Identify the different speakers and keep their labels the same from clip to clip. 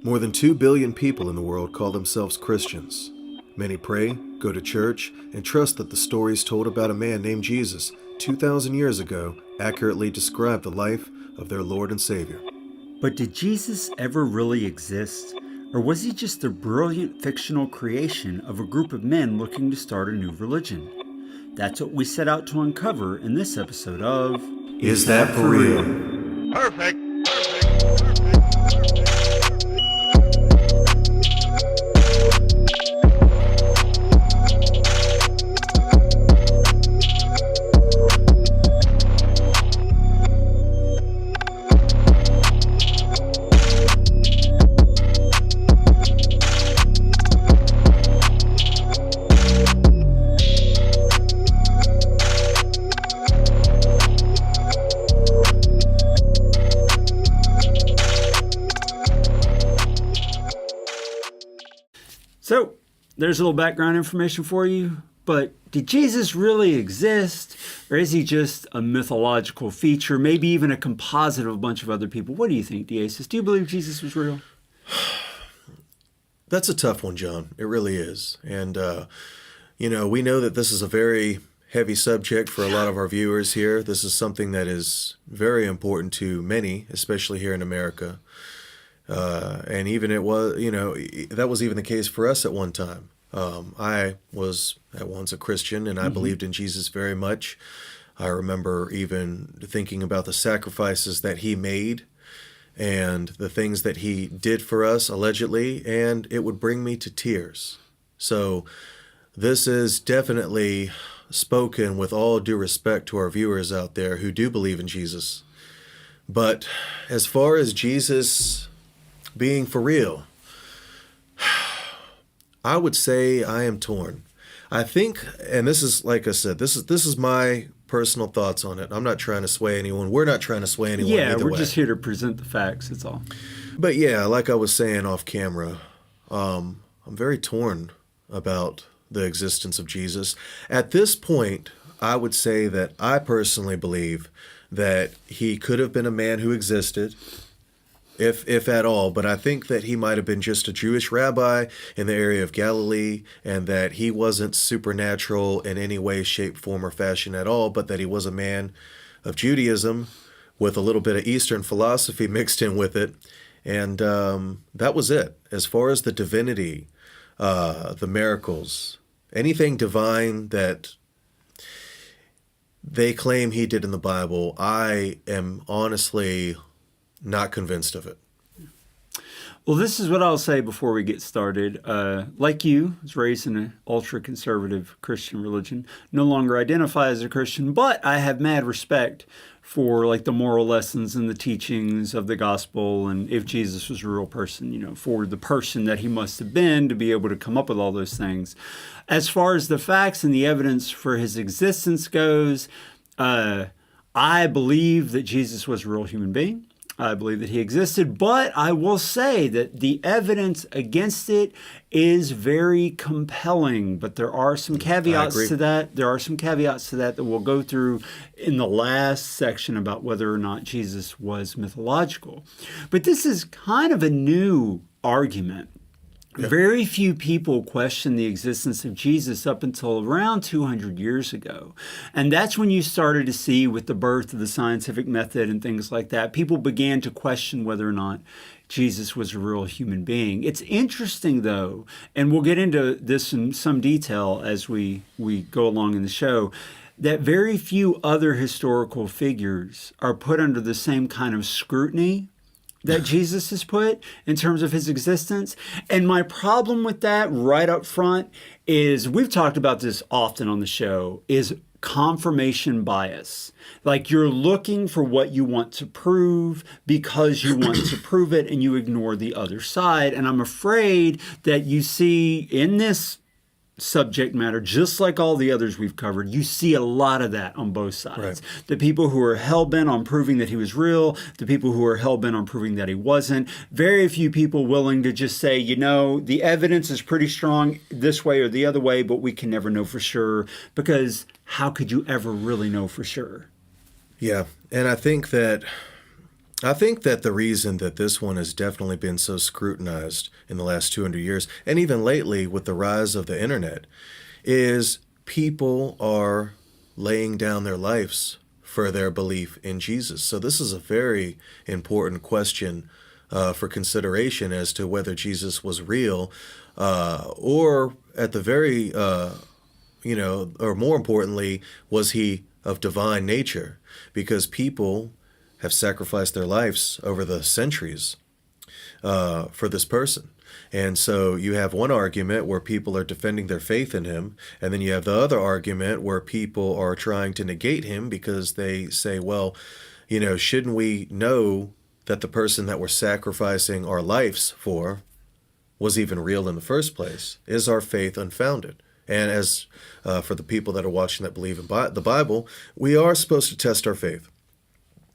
Speaker 1: More than 2 billion people in the world call themselves Christians. Many pray, go to church, and trust that the stories told about a man named Jesus 2,000 years ago accurately describe the life of their Lord and Savior.
Speaker 2: But did Jesus ever really exist? Or was he just the brilliant fictional creation of a group of men looking to start a new religion? That's what we set out to uncover in this episode of
Speaker 1: Is That For Real?
Speaker 3: Perfect.
Speaker 2: So, there's a little background information for you, but did Jesus really exist? Or is he just a mythological feature, maybe even a composite of a bunch of other people? What do you think, Tacitus? Do you believe Jesus was real?
Speaker 1: That's a tough one, John. It really is. And, we know that this is a very heavy subject for a lot of our viewers here. This is something that is very important to many, especially here in America. And even it was, that was even the case for us at one time. I was at once a Christian, and I believed in Jesus very much. I remember even thinking about the sacrifices that he made and the things that he did for us, allegedly, and it would bring me to tears. So this is definitely spoken with all due respect to our viewers out there who do believe in Jesus. But as far as Jesus being for real, I would say I am torn. I think, and this is, like I said, this is my personal thoughts on it. I'm not trying to sway anyone. We're not trying to sway anyone either way.
Speaker 2: We're just here to present the facts, that's all.
Speaker 1: But yeah, like I was saying off camera, I'm very torn about the existence of Jesus. At this point, I would say that I personally believe that he could have been a man who existed, if at all, but I think that he might have been just a Jewish rabbi in the area of Galilee, and that he wasn't supernatural in any way, shape, form, or fashion at all, but that he was a man of Judaism with a little bit of Eastern philosophy mixed in with it, and that was it. As far as the divinity, the miracles, anything divine that they claim he did in the Bible, I am honestly not convinced of it.
Speaker 2: Well, this is what I'll say before we get started. Like you, I was raised in an ultra-conservative Christian religion. No longer identify as a Christian, but I have mad respect for like the moral lessons and the teachings of the gospel, and if Jesus was a real person, for the person that he must have been to be able to come up with all those things. As far as the facts and the evidence for his existence goes, I believe that Jesus was a real human being. I believe that he existed, but I will say that the evidence against it is very compelling. But there are some caveats to that. There are some caveats to that we'll go through in the last section about whether or not Jesus was mythological. But this is kind of a new argument. Very few people questioned the existence of Jesus up until around 200 years ago. And that's when you started to see, with the birth of the scientific method and things like that, people began to question whether or not Jesus was a real human being. It's interesting, though, and we'll get into this in some detail as we go along in the show, that very few other historical figures are put under the same kind of scrutiny that Jesus is put in terms of his existence. And my problem with that right up front is, we've talked about this often on the show, is confirmation bias. Like, you're looking for what you want to prove because you want to prove it, and you ignore the other side. And I'm afraid that you see in this subject matter, just like all the others we've covered, you see a lot of that on both sides.
Speaker 1: Right.
Speaker 2: The people who are hell-bent on proving that he was real, the people who are hell-bent on proving that he wasn't. Very few people willing to just say, the evidence is pretty strong this way or the other way, but we can never know for sure, because how could you ever really know for sure?
Speaker 1: Yeah, and I think that I think that the reason that this one has definitely been so scrutinized in the last 200 years, and even lately with the rise of the internet, is people are laying down their lives for their belief in Jesus. So this is a very important question for consideration as to whether Jesus was real, or at the very, or more importantly, was he of divine nature? Because people have sacrificed their lives over the centuries for this person. And so you have one argument where people are defending their faith in him, and then you have the other argument where people are trying to negate him because they say, well, shouldn't we know that the person that we're sacrificing our lives for was even real in the first place? Is our faith unfounded? And as for the people that are watching that believe in the Bible, we are supposed to test our faith.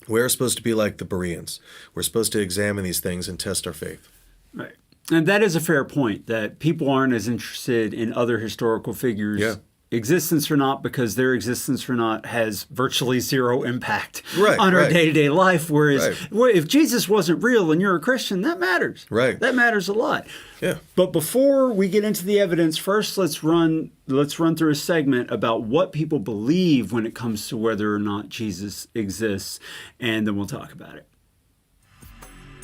Speaker 1: We're supposed to be like the Bereans. We're supposed to examine these things and test our faith.
Speaker 2: Right. And that is a fair point, that people aren't as interested in other historical figures' existence or not, because their existence or not has virtually zero impact on our day-to-day life. Whereas if Jesus wasn't real and you're a Christian, that matters.
Speaker 1: Right.
Speaker 2: That matters a lot.
Speaker 1: Yeah.
Speaker 2: But before we get into the evidence, first let's run through a segment about what people believe when it comes to whether or not Jesus exists, and then we'll talk about it.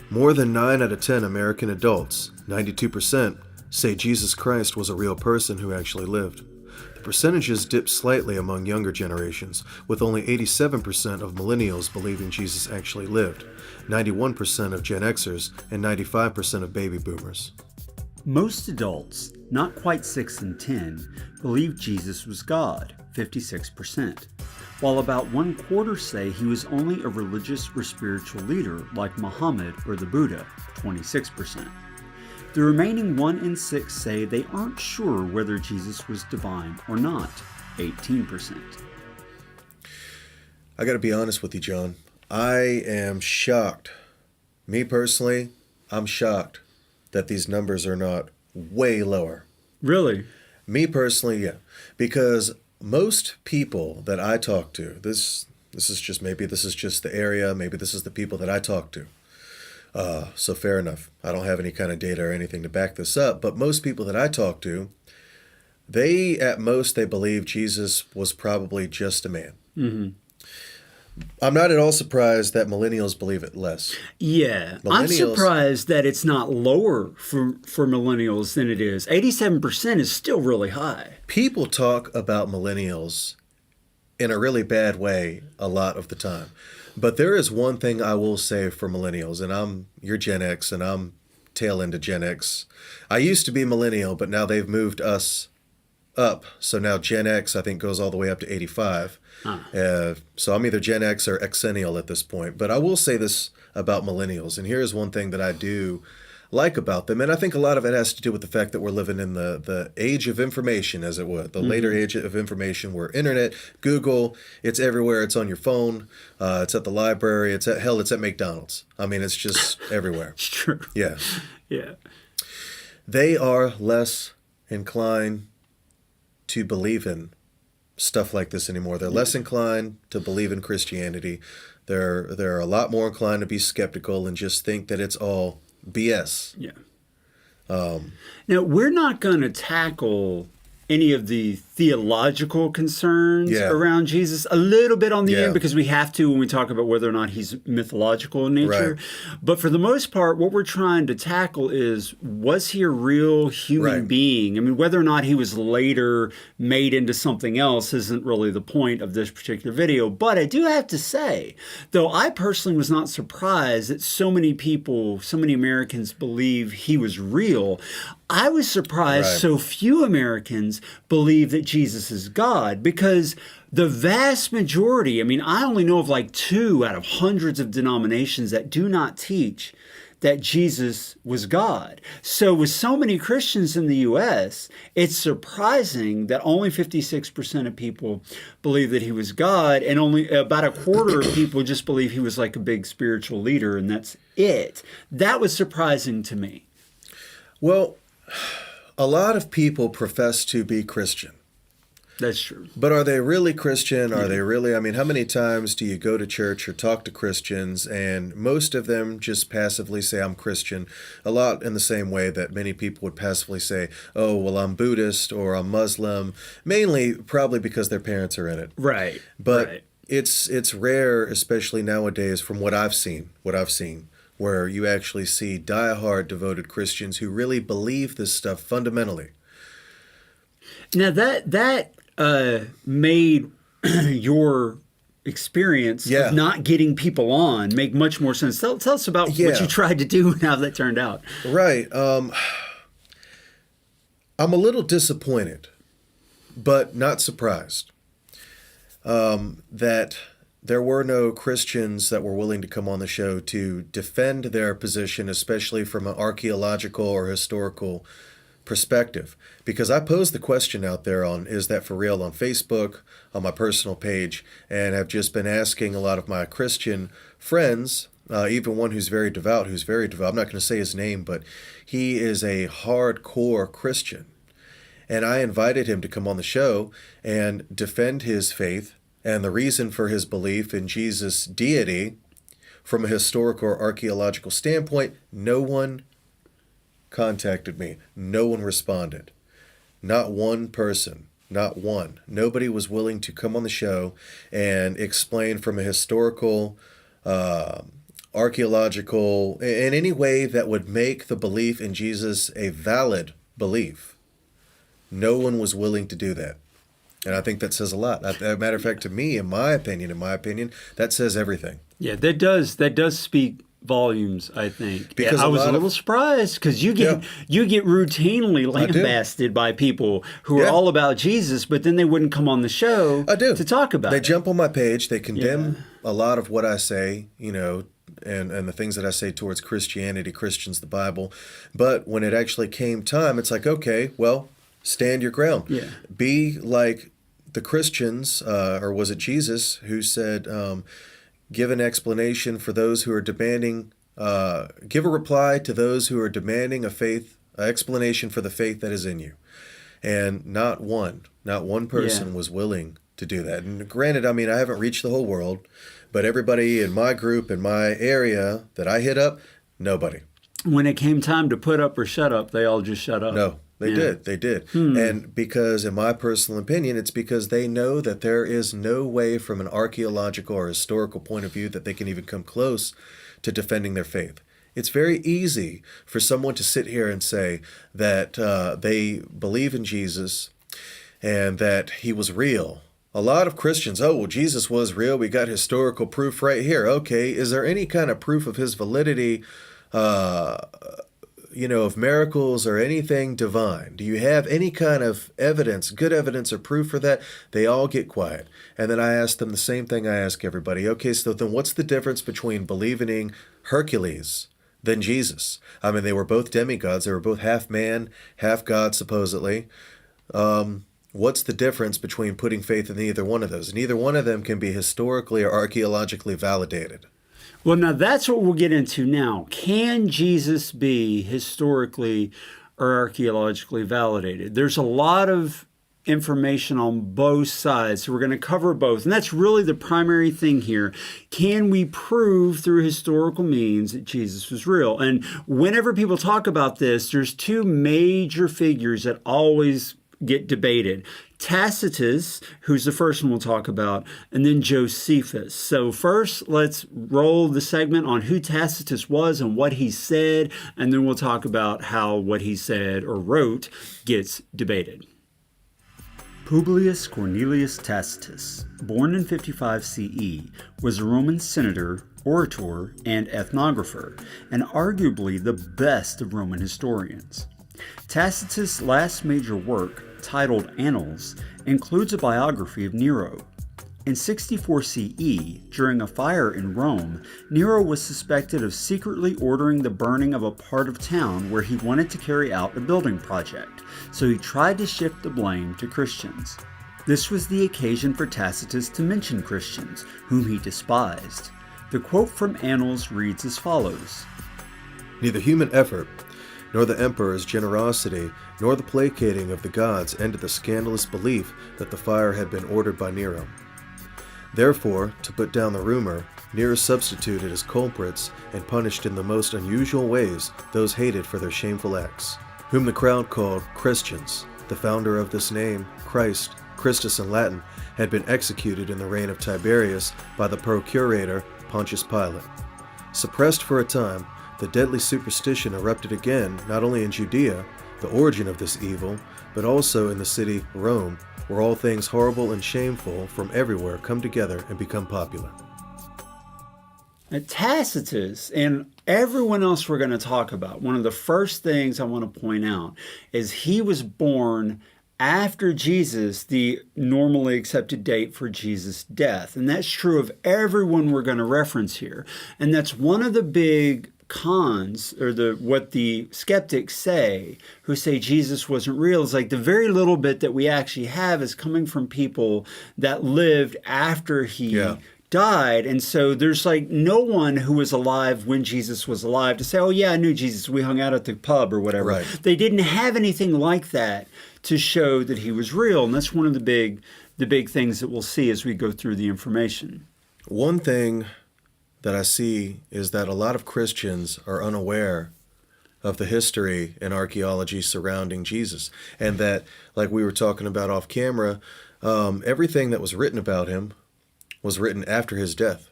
Speaker 1: More than 9 out of 10 American adults, 92%, say Jesus Christ was a real person who actually lived. The percentages dip slightly among younger generations, with only 87% of millennials believing Jesus actually lived, 91% of Gen Xers, and 95% of baby boomers.
Speaker 2: Most adults, not quite 6 in 10, believe Jesus was God, 56%, while about 1/4 say he was only a religious or spiritual leader like Muhammad or the Buddha, 26%. The remaining 1 in 6 say they aren't sure whether Jesus was divine or not, 18%.
Speaker 1: I got to be honest with you, John. I am shocked. Me personally, I'm shocked that these numbers are not way lower.
Speaker 2: Really?
Speaker 1: Me personally, yeah. Because most people that I talk to, this is just the area, maybe this is the people that I talk to. So fair enough. I don't have any kind of data or anything to back this up, but most people that I talk to, they believe Jesus was probably just a man. Mm-hmm. I'm not at all surprised that millennials believe it less.
Speaker 2: Yeah, I'm surprised that it's not lower for millennials than it is. 87% is still really high.
Speaker 1: People talk about millennials in a really bad way a lot of the time. But there is one thing I will say for millennials, and you're Gen X, and I'm tail end of Gen X. I used to be millennial, but now they've moved us up. So now Gen X, I think, goes all the way up to 85. So I'm either Gen X or Xennial at this point. But I will say this about millennials, and here's one thing that I do like about them, and I think a lot of it has to do with the fact that we're living in the age of information, as it would, the later age of information, where internet, Google, it's everywhere. It's on your phone. It's at the library. It's at McDonald's. I mean, it's just everywhere.
Speaker 2: It's true.
Speaker 1: Yeah.
Speaker 2: Yeah.
Speaker 1: They are less inclined to believe in stuff like this anymore. They're less inclined to believe in Christianity. They're a lot more inclined to be skeptical and just think that it's all BS.
Speaker 2: Yeah. Now, we're not going to tackle any of the theological concerns around Jesus a little bit on the end, because we have to when we talk about whether or not he's mythological in nature. Right. But for the most part, what we're trying to tackle is, was he a real human being? I mean, whether or not he was later made into something else isn't really the point of this particular video. But I do have to say, though I personally was not surprised that so many people, so many Americans believe he was real, I was surprised so few Americans believe that Jesus is God, because the vast majority, I mean, I only know of like 2 out of hundreds of denominations that do not teach that Jesus was God. So with so many Christians in the U.S., it's surprising that only 56% of people believe that he was God, and only about 1/4 of people just believe he was like a big spiritual leader, and that's it. That was surprising to me.
Speaker 1: Well, a lot of people profess to be Christian.
Speaker 2: That's true.
Speaker 1: But are they really Christian? Are they really? I mean, how many times do you go to church or talk to Christians, and most of them just passively say, I'm Christian, a lot in the same way that many people would passively say, oh, well, I'm Buddhist or I'm Muslim, mainly probably because their parents are in it.
Speaker 2: Right.
Speaker 1: But
Speaker 2: right.
Speaker 1: it's rare, especially nowadays, from what I've seen, where you actually see diehard devoted Christians who really believe this stuff fundamentally.
Speaker 2: Now that made your experience of not getting people on make much more sense. Tell us about what you tried to do and how that turned out.
Speaker 1: Right. I'm a little disappointed, but not surprised, that there were no Christians that were willing to come on the show to defend their position, especially from an archaeological or historical perspective. Because I posed the question out there on Is That For Real on Facebook, on my personal page, and have just been asking a lot of my Christian friends, even one who's very devout, I'm not going to say his name, but he is a hardcore Christian. And I invited him to come on the show and defend his faith and the reason for his belief in Jesus' deity from a historical or archaeological standpoint. No one contacted me. No one responded. Not one person. Not one. Nobody was willing to come on the show and explain from a historical, archaeological, in any way that would make the belief in Jesus a valid belief. No one was willing to do that. And I think that says a lot. As a matter of fact, to me, in my opinion, that says everything.
Speaker 2: Yeah, that does speak volumes, I think.
Speaker 1: Because
Speaker 2: I was a little surprised because you get routinely lambasted by people who are all about Jesus, but then they wouldn't come on the show to talk about it.
Speaker 1: They jump on my page, they condemn a lot of what I say, and the things that I say towards Christianity, Christians, the Bible. But when it actually came time, it's like, okay, well, stand your ground.
Speaker 2: Yeah.
Speaker 1: Be like the Christians, or was it Jesus, who said, give an explanation for those who are demanding, give a reply to those who are demanding an explanation for the faith that is in you. And not one person was willing to do that. And granted, I mean, I haven't reached the whole world, but everybody in my group, in my area that I hit up, nobody.
Speaker 2: When it came time to put up or shut up, they all just shut up.
Speaker 1: No. They did. And because, in my personal opinion, it's because they know that there is no way from an archaeological or historical point of view that they can even come close to defending their faith. It's very easy for someone to sit here and say that they believe in Jesus and that he was real. A lot of Christians, Jesus was real. We got historical proof right here. Okay, is there any kind of proof of his validity, of miracles or anything divine? Do you have any kind of evidence, good evidence or proof for that? They all get quiet. And then I ask them the same thing I ask everybody. Okay, so then what's the difference between believing in Hercules than Jesus? I mean, they were both demigods. They were both half man, half God, supposedly. What's the difference between putting faith in either one of those? Neither one of them can be historically or archaeologically validated.
Speaker 2: Well, now that's what we'll get into now. Can Jesus be historically or archaeologically validated? There's a lot of information on both sides, so we're going to cover both. And that's really the primary thing here. Can we prove through historical means that Jesus was real? And whenever people talk about this, there's two major figures that always get debated. Tacitus, who's the first one we'll talk about, and then Josephus. So first, let's roll the segment on who Tacitus was and what he said, and then we'll talk about how what he said or wrote gets debated. Publius Cornelius Tacitus, born in 55 CE, was a Roman senator, orator, and ethnographer, and arguably the best of Roman historians. Tacitus' last major work, titled Annals, includes a biography of Nero. In 64 CE, during a fire in Rome, Nero was suspected of secretly ordering the burning of a part of town where he wanted to carry out a building project, so he tried to shift the blame to Christians. This was the occasion for Tacitus to mention Christians, whom he despised. The quote from Annals reads as follows:
Speaker 1: Neither human effort nor the emperor's generosity, nor the placating of the gods ended the scandalous belief that the fire had been ordered by Nero. Therefore, to put down the rumor, Nero substituted as culprits and punished in the most unusual ways those hated for their shameful acts, whom the crowd called Christians. The founder of this name, Christ, Christus in Latin, had been executed in the reign of Tiberius by the procurator Pontius Pilate. Suppressed for a time, the deadly superstition erupted again not only in Judea, the origin of this evil, but also in the city Rome, where all things horrible and shameful from everywhere come together and become popular.
Speaker 2: Tacitus and everyone else we're going to talk about, one of the first things I want to point out is he was born after Jesus, the normally accepted date for Jesus' death. And that's true of everyone we're going to reference here. And that's one of the big cons, or what the skeptics say, who say Jesus wasn't real, is like the very little bit that we actually have is coming from people that lived after he died. And so there's like no one who was alive when Jesus was alive to say, oh yeah, I knew Jesus, we hung out at the pub or whatever.
Speaker 1: Right.
Speaker 2: They didn't have anything like that to show that he was real. And that's one of the big things that we'll see as we go through the information.
Speaker 1: One thing that I see is that a lot of Christians are unaware of the history and archaeology surrounding Jesus. And that, like we were talking about off camera, everything that was written about him was written after his death.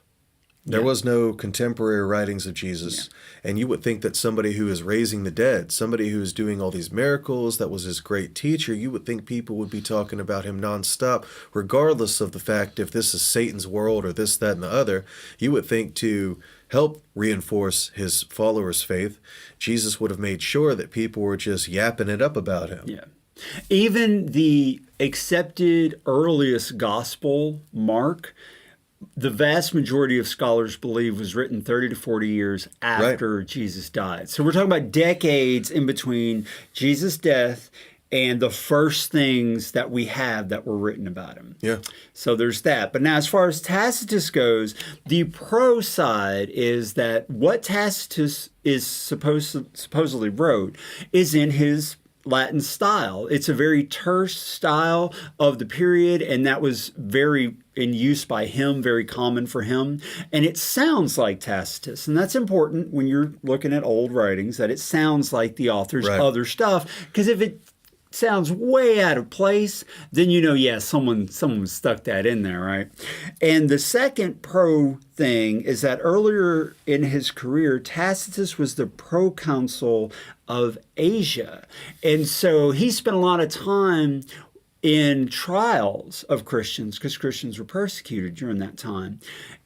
Speaker 1: There was no contemporary writings of Jesus. And you would think that somebody who is raising the dead, somebody who is doing all these miracles, that was his great teacher, you would think people would be talking about him nonstop, regardless of the fact if this is Satan's world or this, that, and the other. You would think to help reinforce his followers' faith, Jesus would have made sure that people were just yapping it up about him.
Speaker 2: Yeah. Even the accepted earliest gospel, Mark, the vast majority of scholars believe was written 30 to 40 years after Jesus died. So we're talking about decades in between Jesus' death and the first things that we have that were written about him.
Speaker 1: Yeah.
Speaker 2: So there's that. But now as far as Tacitus goes, the pro side is that what Tacitus is supposedly wrote is in his Latin style. It's a very terse style of the period, and that was very in use by him, very common for him. And it sounds like Tacitus, and that's important when you're looking at old writings, that it sounds like the author's other stuff. Because if it sounds way out of place, then you know, yeah, someone stuck that in there, right? And the second pro thing is that earlier in his career, Tacitus was the proconsul of Asia. And so he spent a lot of time in trials of Christians because Christians were persecuted during that time.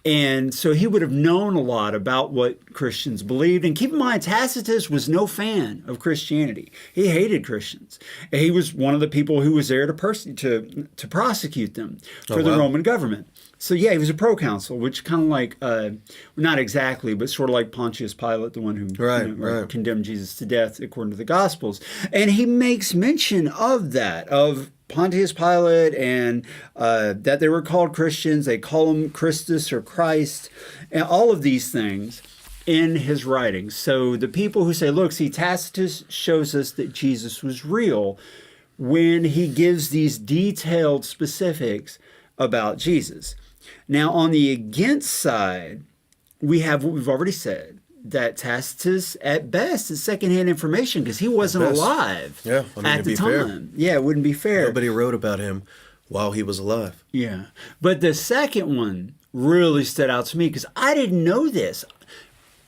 Speaker 2: And so he would have known a lot about what Christians believed. And keep in mind, Tacitus was no fan of Christianity. He hated Christians. And he was one of the people who was there to prosecute them for the Roman government. So yeah, he was a proconsul, which kind of like, not exactly, but sort of like Pontius Pilate, the one who condemned Jesus to death according to the Gospels. And he makes mention of that, of Pontius Pilate, and that they were called Christians. They call him Christus or Christ, and all of these things in his writings. So the people who say, look, see, Tacitus shows us that Jesus was real when he gives these detailed specifics about Jesus. Now, on the against side, we have what we've already said, that Tacitus, at best, is secondhand information because he wasn't alive at the time. Yeah, it wouldn't be fair.
Speaker 1: Nobody wrote about him while he was alive.
Speaker 2: Yeah. But the second one really stood out to me because I didn't know this.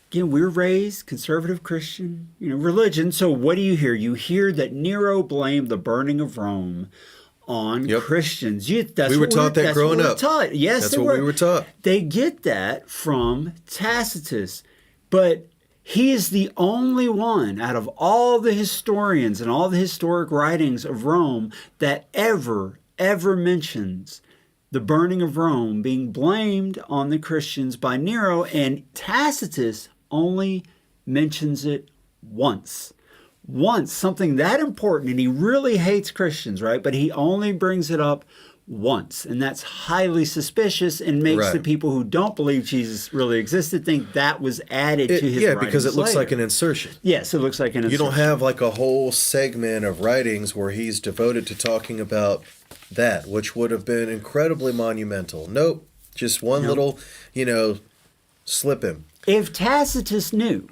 Speaker 2: Again, we're raised conservative Christian, religion. So what do you hear? You hear that Nero blamed the burning of Rome on Christians.
Speaker 1: We were taught that growing up.
Speaker 2: Yes,
Speaker 1: that's what we were taught.
Speaker 2: They get that from Tacitus. But he is the only one out of all the historians and all the historic writings of Rome that ever mentions the burning of Rome being blamed on the Christians by Nero. And Tacitus only mentions it once. Something that important, and he really hates Christians, right? But he only brings it up once, and that's highly suspicious and makes the people who don't believe Jesus really existed think that was added to his writings
Speaker 1: because it looks
Speaker 2: later.
Speaker 1: like an insertion.
Speaker 2: Yes, it looks like an insertion.
Speaker 1: You don't have like a whole segment of writings where he's devoted to talking about that, which would have been incredibly monumental. Nope, just one little, slip in.
Speaker 2: If Tacitus knew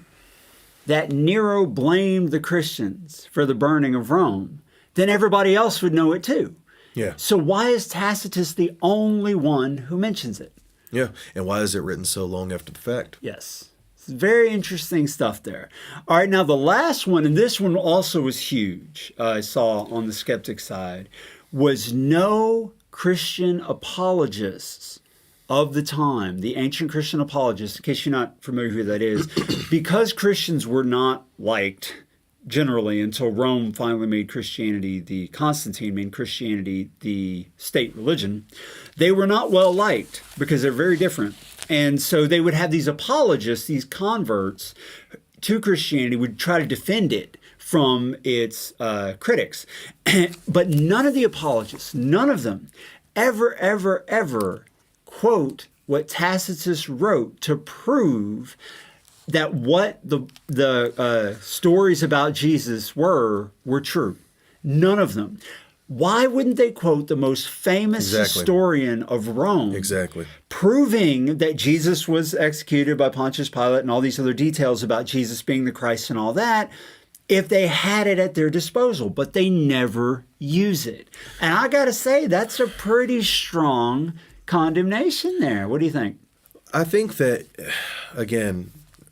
Speaker 2: that Nero blamed the Christians for the burning of Rome, then everybody else would know it too.
Speaker 1: Yeah.
Speaker 2: So why is Tacitus the only one who mentions it?
Speaker 1: Yeah. And why is it written so long after the fact?
Speaker 2: Yes. It's very interesting stuff there. All right, now the last one, and this one also was huge, I saw on the skeptic side, was no Christian apologists of the time, the ancient Christian apologists, in case you're not familiar who that is, because Christians were not liked generally until Rome finally made Christianity, Constantine made Christianity the state religion, they were not well liked because they're very different. And so they would have these apologists, these converts to Christianity, would try to defend it from its critics. But none of the apologists, none of them, ever quote what Tacitus wrote to prove that what the stories about Jesus were true. None of them. Why wouldn't they quote the most famous historian of Rome?
Speaker 1: Exactly.
Speaker 2: Proving that Jesus was executed by Pontius Pilate and all these other details about Jesus being the Christ and all that, if they had it at their disposal, but they never use it. And I got to say, that's a pretty strong condemnation there. What do you think?
Speaker 1: I think that, again,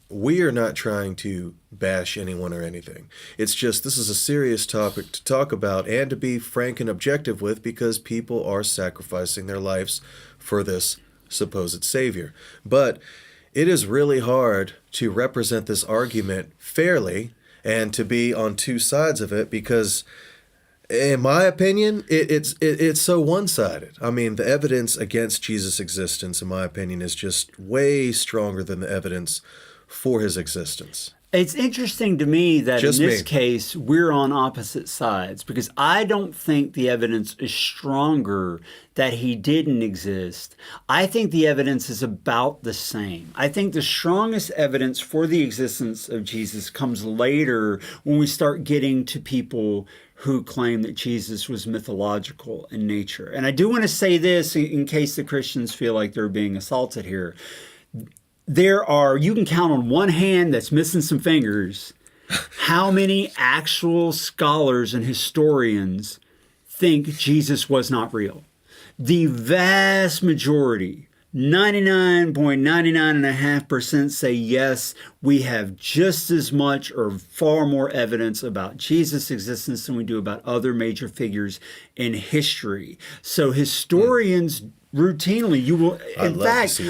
Speaker 1: we are not trying to bash anyone or anything. It's just this is a serious topic to talk about and to be frank and objective with because people are sacrificing their lives for this supposed savior. But it is really hard to represent this argument fairly and to be on two sides of it because, in my opinion, it's so one-sided. I mean, the evidence against Jesus' existence, in my opinion, is just way stronger than the evidence for his existence.
Speaker 2: It's interesting to me that in this case, we're on opposite sides because I don't think the evidence is stronger that he didn't exist. I think the evidence is about the same. I think the strongest evidence for the existence of Jesus comes later when we start getting to people who claim that Jesus was mythological in nature. And I do want to say this in case the Christians feel like they're being assaulted here. You can count on one hand that's missing some fingers, how many actual scholars and historians think Jesus was not real. The vast majority, 99.99.5% say yes, we have just as much or far more evidence about Jesus' existence than we do about other major figures in history. So historians routinely, you will. In fact,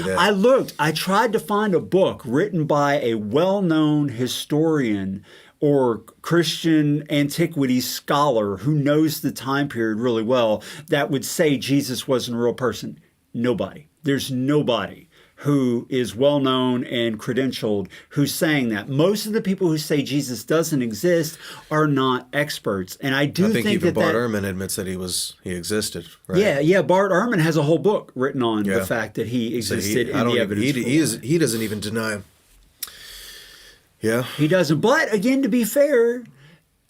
Speaker 2: I tried to find a book written by a well-known historian or Christian antiquities scholar who knows the time period really well that would say Jesus wasn't a real person. Nobody. There's nobody who is well-known and credentialed who's saying that. Most of the people who say Jesus doesn't exist are not experts. And I think
Speaker 1: even Bart Ehrman admits that he existed, right?
Speaker 2: Yeah. Bart Ehrman has a whole book written on the fact that he existed in the evidence.
Speaker 1: He doesn't even deny him. Yeah.
Speaker 2: He doesn't. But again, to be fair,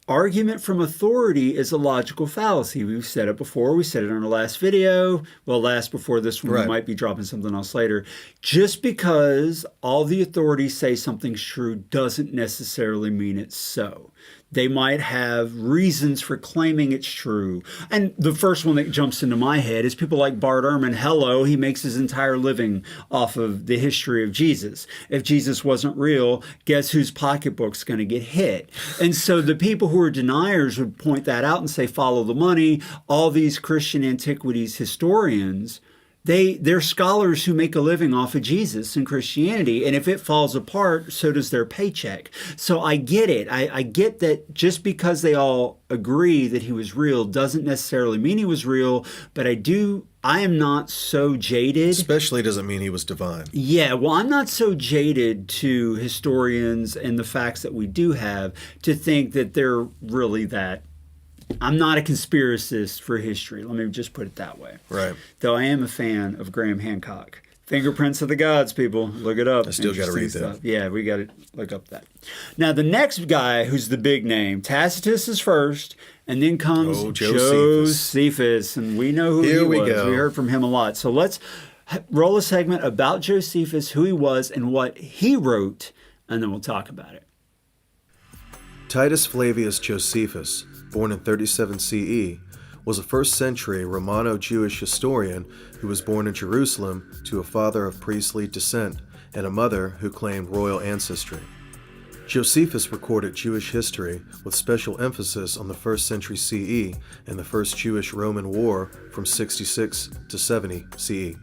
Speaker 2: argument from authority is a logical fallacy. We've said it before. We said it on our last video. Well, before this one, we might be dropping something else later. Just because all the authorities say something's true doesn't necessarily mean it's so. They might have reasons for claiming it's true. And the first one that jumps into my head is people like Bart Ehrman. Hello, he makes his entire living off of the history of Jesus. If Jesus wasn't real, guess whose pocketbook's going to get hit? And so the people who are deniers would point that out and say, follow the money. All these Christian antiquities historians, they're scholars who make a living off of Jesus and Christianity, and if it falls apart, so does their paycheck. So I get it. I get that just because they all agree that he was real doesn't necessarily mean he was real, but I am not so jaded.
Speaker 1: Especially doesn't mean he was divine.
Speaker 2: Yeah, well, I'm not so jaded to historians and the facts that we do have to think that they're really that I'm not a conspiracist for history. Let me just put it that way.
Speaker 1: Right.
Speaker 2: Though I am a fan of Graham Hancock. Fingerprints of the Gods, people. Look it up.
Speaker 1: I still got to read that.
Speaker 2: Yeah, we got to look up that. Now, the next guy who's the big name, Tacitus is first, and then comes Josephus. And we know who he was.
Speaker 1: Go.
Speaker 2: We heard from him a lot. So let's roll a segment about Josephus, who he was, and what he wrote, and then we'll talk about it.
Speaker 1: Titus Flavius Josephus, born in 37 CE, was a first-century Romano-Jewish historian who was born in Jerusalem to a father of priestly descent and a mother who claimed royal ancestry. Josephus recorded Jewish history with special emphasis on the 1st century CE and the First Jewish-Roman War from 66 to 70 CE.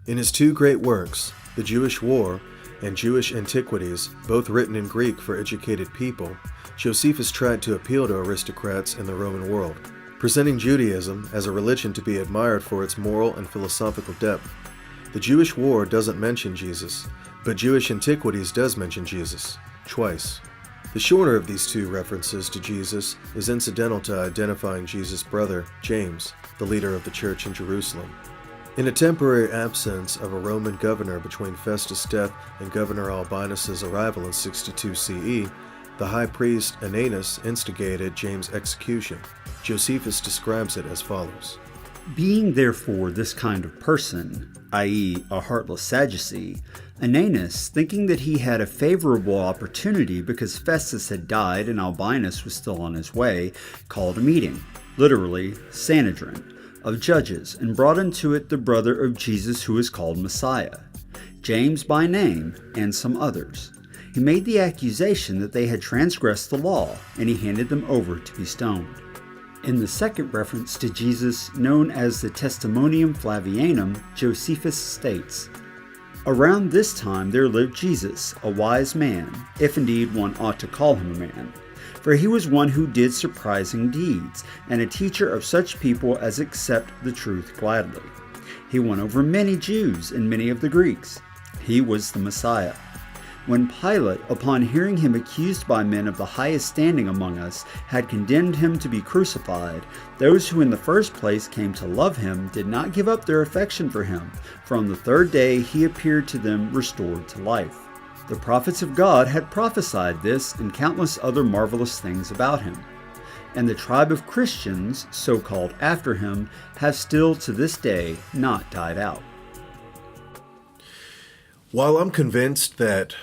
Speaker 1: In his two great works, The Jewish War and Jewish Antiquities, both written in Greek for educated people, Josephus tried to appeal to aristocrats in the Roman world, presenting Judaism as a religion to be admired for its moral and philosophical depth. The Jewish War doesn't mention Jesus, but Jewish Antiquities does mention Jesus, twice. The shorter of these two references to Jesus is incidental to identifying Jesus' brother, James, the leader of the church in Jerusalem. In a temporary absence of a Roman governor between Festus' death and Governor Albinus' arrival in 62 CE, the high priest Ananus instigated James' execution. Josephus describes it as follows.
Speaker 2: Being therefore this kind of person, i.e. a heartless Sadducee, Ananus, thinking that he had a favorable opportunity because Festus had died and Albinus was still on his way, called a meeting, literally Sanhedrin, of judges, and brought into it the brother of Jesus who is called Messiah, James by name, and some others. He made the accusation that they had transgressed the law, and he handed them over to be stoned. In the second reference to Jesus, known as the Testimonium Flavianum, Josephus states, "Around this time there lived Jesus, a wise man, if indeed one ought to call him a man. For he was one who did surprising deeds, and a teacher of such people as accept the truth gladly. He won over many Jews and many of the Greeks. He was the Messiah. When Pilate, upon hearing him accused by men of the highest standing among us, had condemned him to be crucified, those who in the first place came to love him did not give up their affection for him, for on the third day he appeared to them restored to life. The prophets of God had prophesied this and countless other marvelous things about him. And the tribe of Christians, so called after him, have still to this day not died out."
Speaker 1: While I'm convinced that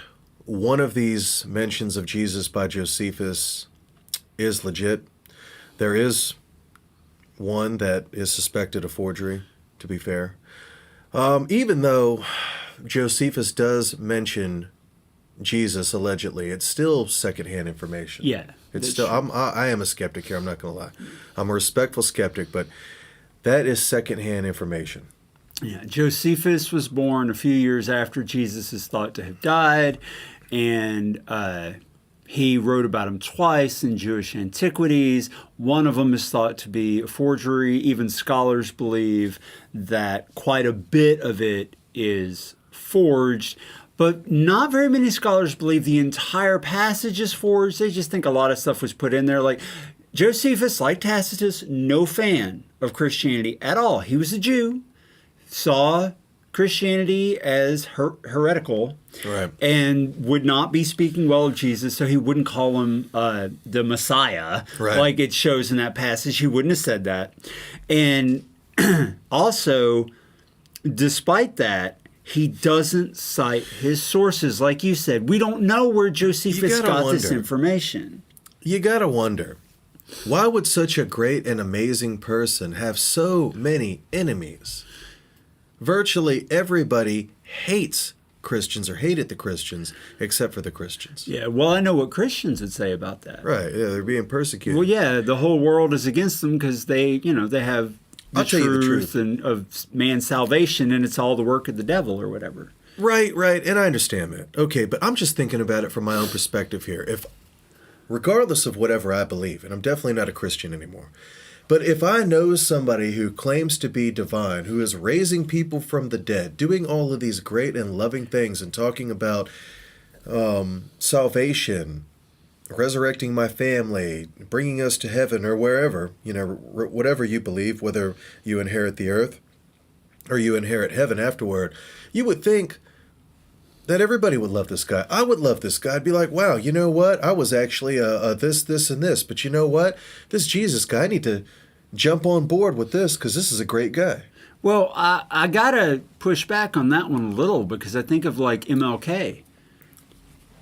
Speaker 1: one of these mentions of Jesus by Josephus is legit, there is one that is suspected of forgery, to be fair. Even though Josephus does mention Jesus allegedly, it's still secondhand information.
Speaker 2: Yeah.
Speaker 1: It's still. I am a skeptic here. I'm not going to lie. I'm a respectful skeptic, but that is secondhand information.
Speaker 2: Yeah, Josephus was born a few years after Jesus is thought to have died, and he wrote about him twice in Jewish Antiquities. One of them is thought to be a forgery. Even scholars believe that quite a bit of it is forged, but not very many scholars believe the entire passage is forged. They just think a lot of stuff was put in there. Like Josephus, like Tacitus, no fan of Christianity at all. He was a Jew, saw Christianity as heretical,
Speaker 1: right,
Speaker 2: and would not be speaking well of Jesus, so he wouldn't call him the Messiah,
Speaker 1: right,
Speaker 2: like it shows in that passage. He wouldn't have said that. And also, despite that, he doesn't cite his sources. Like you said, we don't know where Josephus got this information.
Speaker 1: You gotta wonder, why would such a great and amazing person have so many enemies? Virtually everybody hates Christians or hated the Christians except for the Christians.
Speaker 2: Yeah, well, I know what Christians would say about that.
Speaker 1: Right, yeah, they're being persecuted.
Speaker 2: Well, yeah, the whole world is against them because they have the truth and of man's salvation, and it's all the work of the devil or whatever.
Speaker 1: Right, and I understand that. Okay, but I'm just thinking about it from my own perspective here. If, regardless of whatever I believe, and I'm definitely not a Christian anymore, but if I know somebody who claims to be divine, who is raising people from the dead, doing all of these great and loving things and talking about salvation, resurrecting my family, bringing us to heaven or wherever, whatever you believe, whether you inherit the earth or you inherit heaven afterward, you would think that everybody would love this guy. I would love this guy. I'd be like, wow, you know what? I was actually this, and this. But you know what? This Jesus guy, I need to jump on board with this because this is a great guy.
Speaker 2: Well, I got to push back on that one a little because I think of like MLK.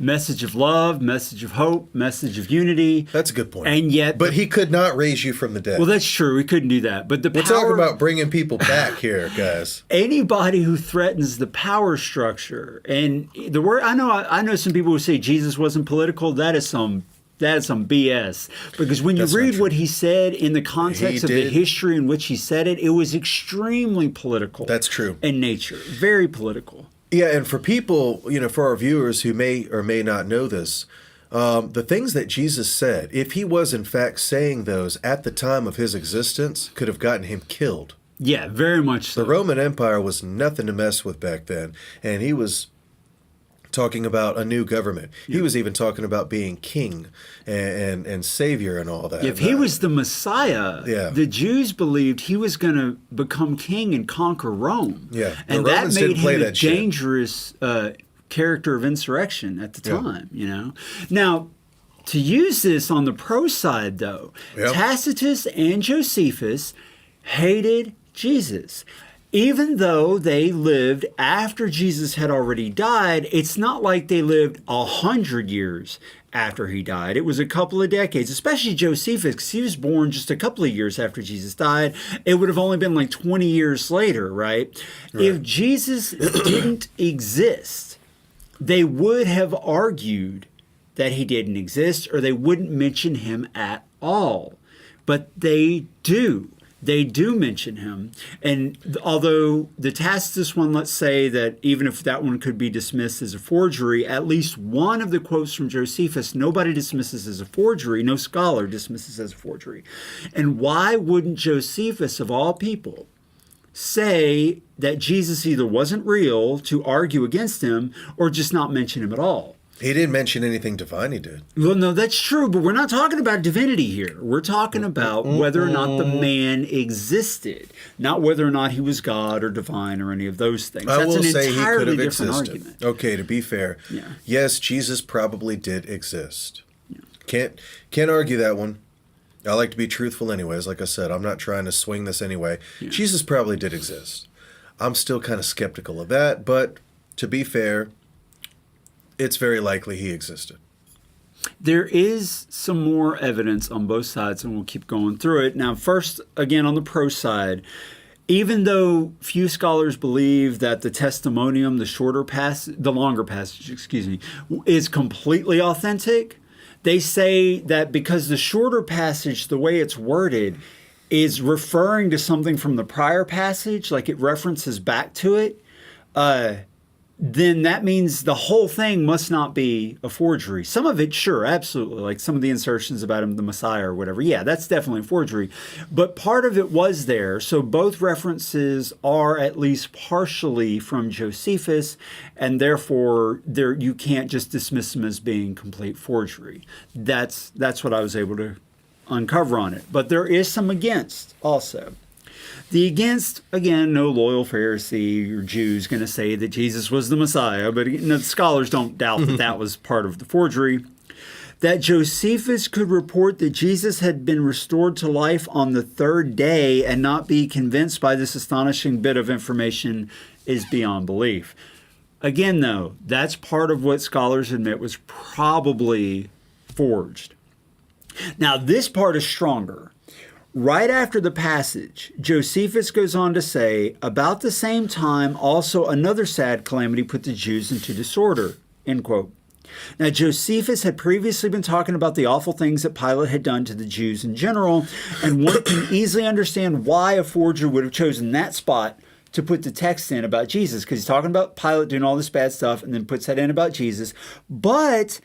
Speaker 2: Message of love, message of hope, message of unity.
Speaker 1: That's a good point.
Speaker 2: And yet...
Speaker 1: But he could not raise you from the dead.
Speaker 2: Well, that's true. We couldn't do that. But
Speaker 1: We're talking about bringing people back here, guys.
Speaker 2: Anybody who threatens the power structure, and the word... I know some people who say Jesus wasn't political. That is some BS. Because when you read what he said in the context of the history in which he said it, it was extremely political.
Speaker 1: That's true.
Speaker 2: In nature. Very political.
Speaker 1: Yeah, and for people, for our viewers who may or may not know this, the things that Jesus said, if he was in fact saying those at the time of his existence, could have gotten him killed.
Speaker 2: Yeah, very much so.
Speaker 1: The Roman Empire was nothing to mess with back then, and he was talking about a new government. He was even talking about being king and savior and all that.
Speaker 2: If he was the Messiah, the Jews believed he was going to become king and conquer Rome.
Speaker 1: Yeah,
Speaker 2: and that made him a dangerous character of insurrection at the time. Now, to use this on the pro side, though, Tacitus and Josephus hated Jesus. Even though they lived after Jesus had already died, it's not like they lived 100 years after he died. It was a couple of decades, especially Josephus, because he was born just a couple of years after Jesus died. It would have only been like 20 years later, right? If Jesus didn't exist, they would have argued that he didn't exist, or they wouldn't mention him at all. But they do. They do mention him. And although the Tacitus one, let's say that even if that one could be dismissed as a forgery, at least one of the quotes from Josephus, nobody dismisses as a forgery. No scholar dismisses as a forgery. And why wouldn't Josephus, of all people, say that Jesus either wasn't real to argue against him or just not mention him at all?
Speaker 1: He didn't mention anything divine, he did.
Speaker 2: Well, no, that's true, but we're not talking about divinity here. We're talking about whether or not the man existed, not whether or not he was God or divine or any of those things. That's an entirely different argument.
Speaker 1: Okay, to be fair, yes, Jesus probably did exist. Can't argue that one. I like to be truthful anyways. Like I said, I'm not trying to swing this anyway. Jesus probably did exist. I'm still kind of skeptical of that, but to be fair, it's very likely he existed.
Speaker 2: There is some more evidence on both sides, and we'll keep going through it. Now, first, again, on the pro side, even though few scholars believe that the testimonium, the longer passage, is completely authentic, they say that because the shorter passage, the way it's worded, is referring to something from the prior passage, like it references back to it, then that means the whole thing must not be a forgery. Some of it, sure, absolutely, like some of the insertions about him, the Messiah or whatever. Yeah, that's definitely a forgery. But part of it was there, so both references are at least partially from Josephus, and therefore you can't just dismiss them as being complete forgery. That's what I was able to uncover on it. But there is some against also. The against, again, no loyal Pharisee or Jew is going to say that Jesus was the Messiah, but the scholars don't doubt that that was part of the forgery. That Josephus could report that Jesus had been restored to life on the third day and not be convinced by this astonishing bit of information is beyond belief. Again, though, that's part of what scholars admit was probably forged. Now, this part is stronger. Right after the passage, Josephus goes on to say, about the same time, also another sad calamity put the Jews into disorder, end quote. Now, Josephus had previously been talking about the awful things that Pilate had done to the Jews in general, and one can easily understand why a forger would have chosen that spot to put the text in about Jesus, because he's talking about Pilate doing all this bad stuff and then puts that in about Jesus. But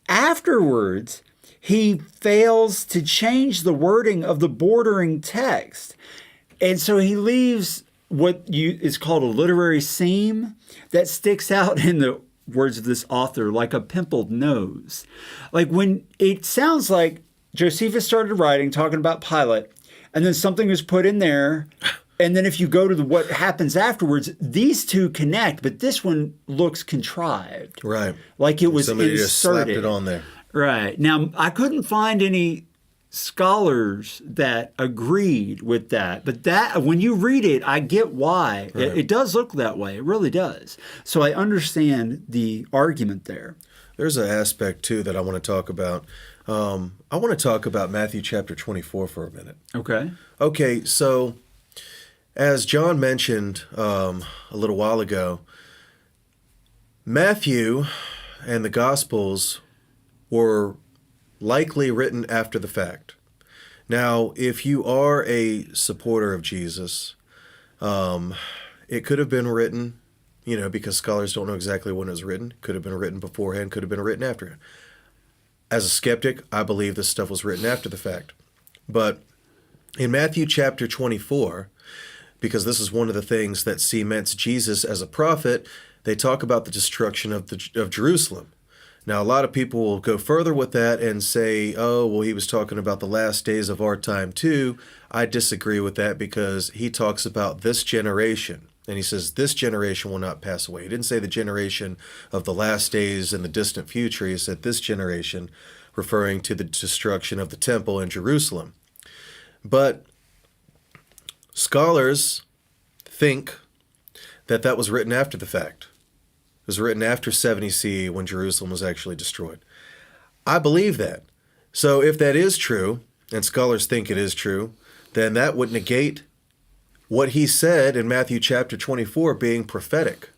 Speaker 2: afterwards, he fails to change the wording of the bordering text. And so he leaves what is called a literary seam that sticks out in the words of this author, like a pimpled nose. Like when it sounds like Josephus started writing, talking about Pilate, and then something was put in there. And then if you go to what happens afterwards, these two connect, but this one looks contrived.
Speaker 1: Right.
Speaker 2: Like it was
Speaker 1: Somebody
Speaker 2: inserted.
Speaker 1: just slapped it on there.
Speaker 2: Right. Now, I couldn't find any scholars that agreed with that. But that when you read it, I get why.
Speaker 1: Right.
Speaker 2: It does look that way. It really does. So I understand the argument there.
Speaker 1: There's an aspect, too, that I want to talk about. I want to talk about Matthew chapter 24 for a minute.
Speaker 2: Okay.
Speaker 1: Okay, so as John mentioned a little while ago, Matthew and the Gospels were likely written after the fact. Now, if you are a supporter of Jesus, it could have been written, because scholars don't know exactly when it was written. Could have been written beforehand, could have been written after. As a skeptic, I believe this stuff was written after the fact. But in Matthew chapter 24, because this is one of the things that cements Jesus as a prophet, they talk about the destruction of Jerusalem. Now, a lot of people will go further with that and say, oh, well, he was talking about the last days of our time too. I disagree with that because he talks about this generation. And he says, this generation will not pass away. He didn't say the generation of the last days in the distant future. He said this generation, referring to the destruction of the temple in Jerusalem. But scholars think that that was written after the fact. It was written after 70 CE when Jerusalem was actually destroyed. I believe that. So if that is true, and scholars think it is true, then that would negate what he said in Matthew chapter 24 being prophetic.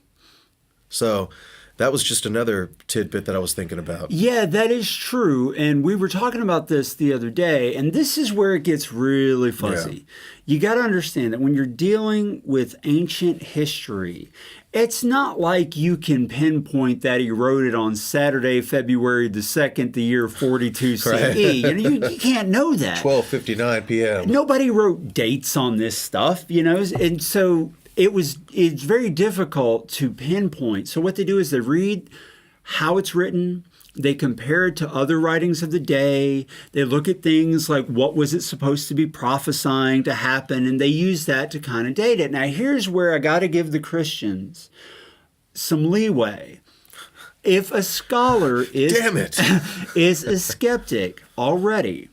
Speaker 1: So that was just another tidbit that I was thinking about.
Speaker 2: Yeah, that is true. And we were talking about this the other day, and this is where it gets really fuzzy. Yeah. You got to understand that when you're dealing with ancient history, it's not like you can pinpoint that he wrote it on Saturday, February the 2nd, the year 42 CE. Right. You can't know that.
Speaker 1: 12:59 p.m.
Speaker 2: Nobody wrote dates on this stuff, and so it's very difficult to pinpoint. So what they do is they read how it's written. They compare it to other writings of the day. They look at things like what was it supposed to be prophesying to happen, and they use that to kind of date it. Now, here's where I got to give the Christians some leeway. If a scholar is a skeptic already,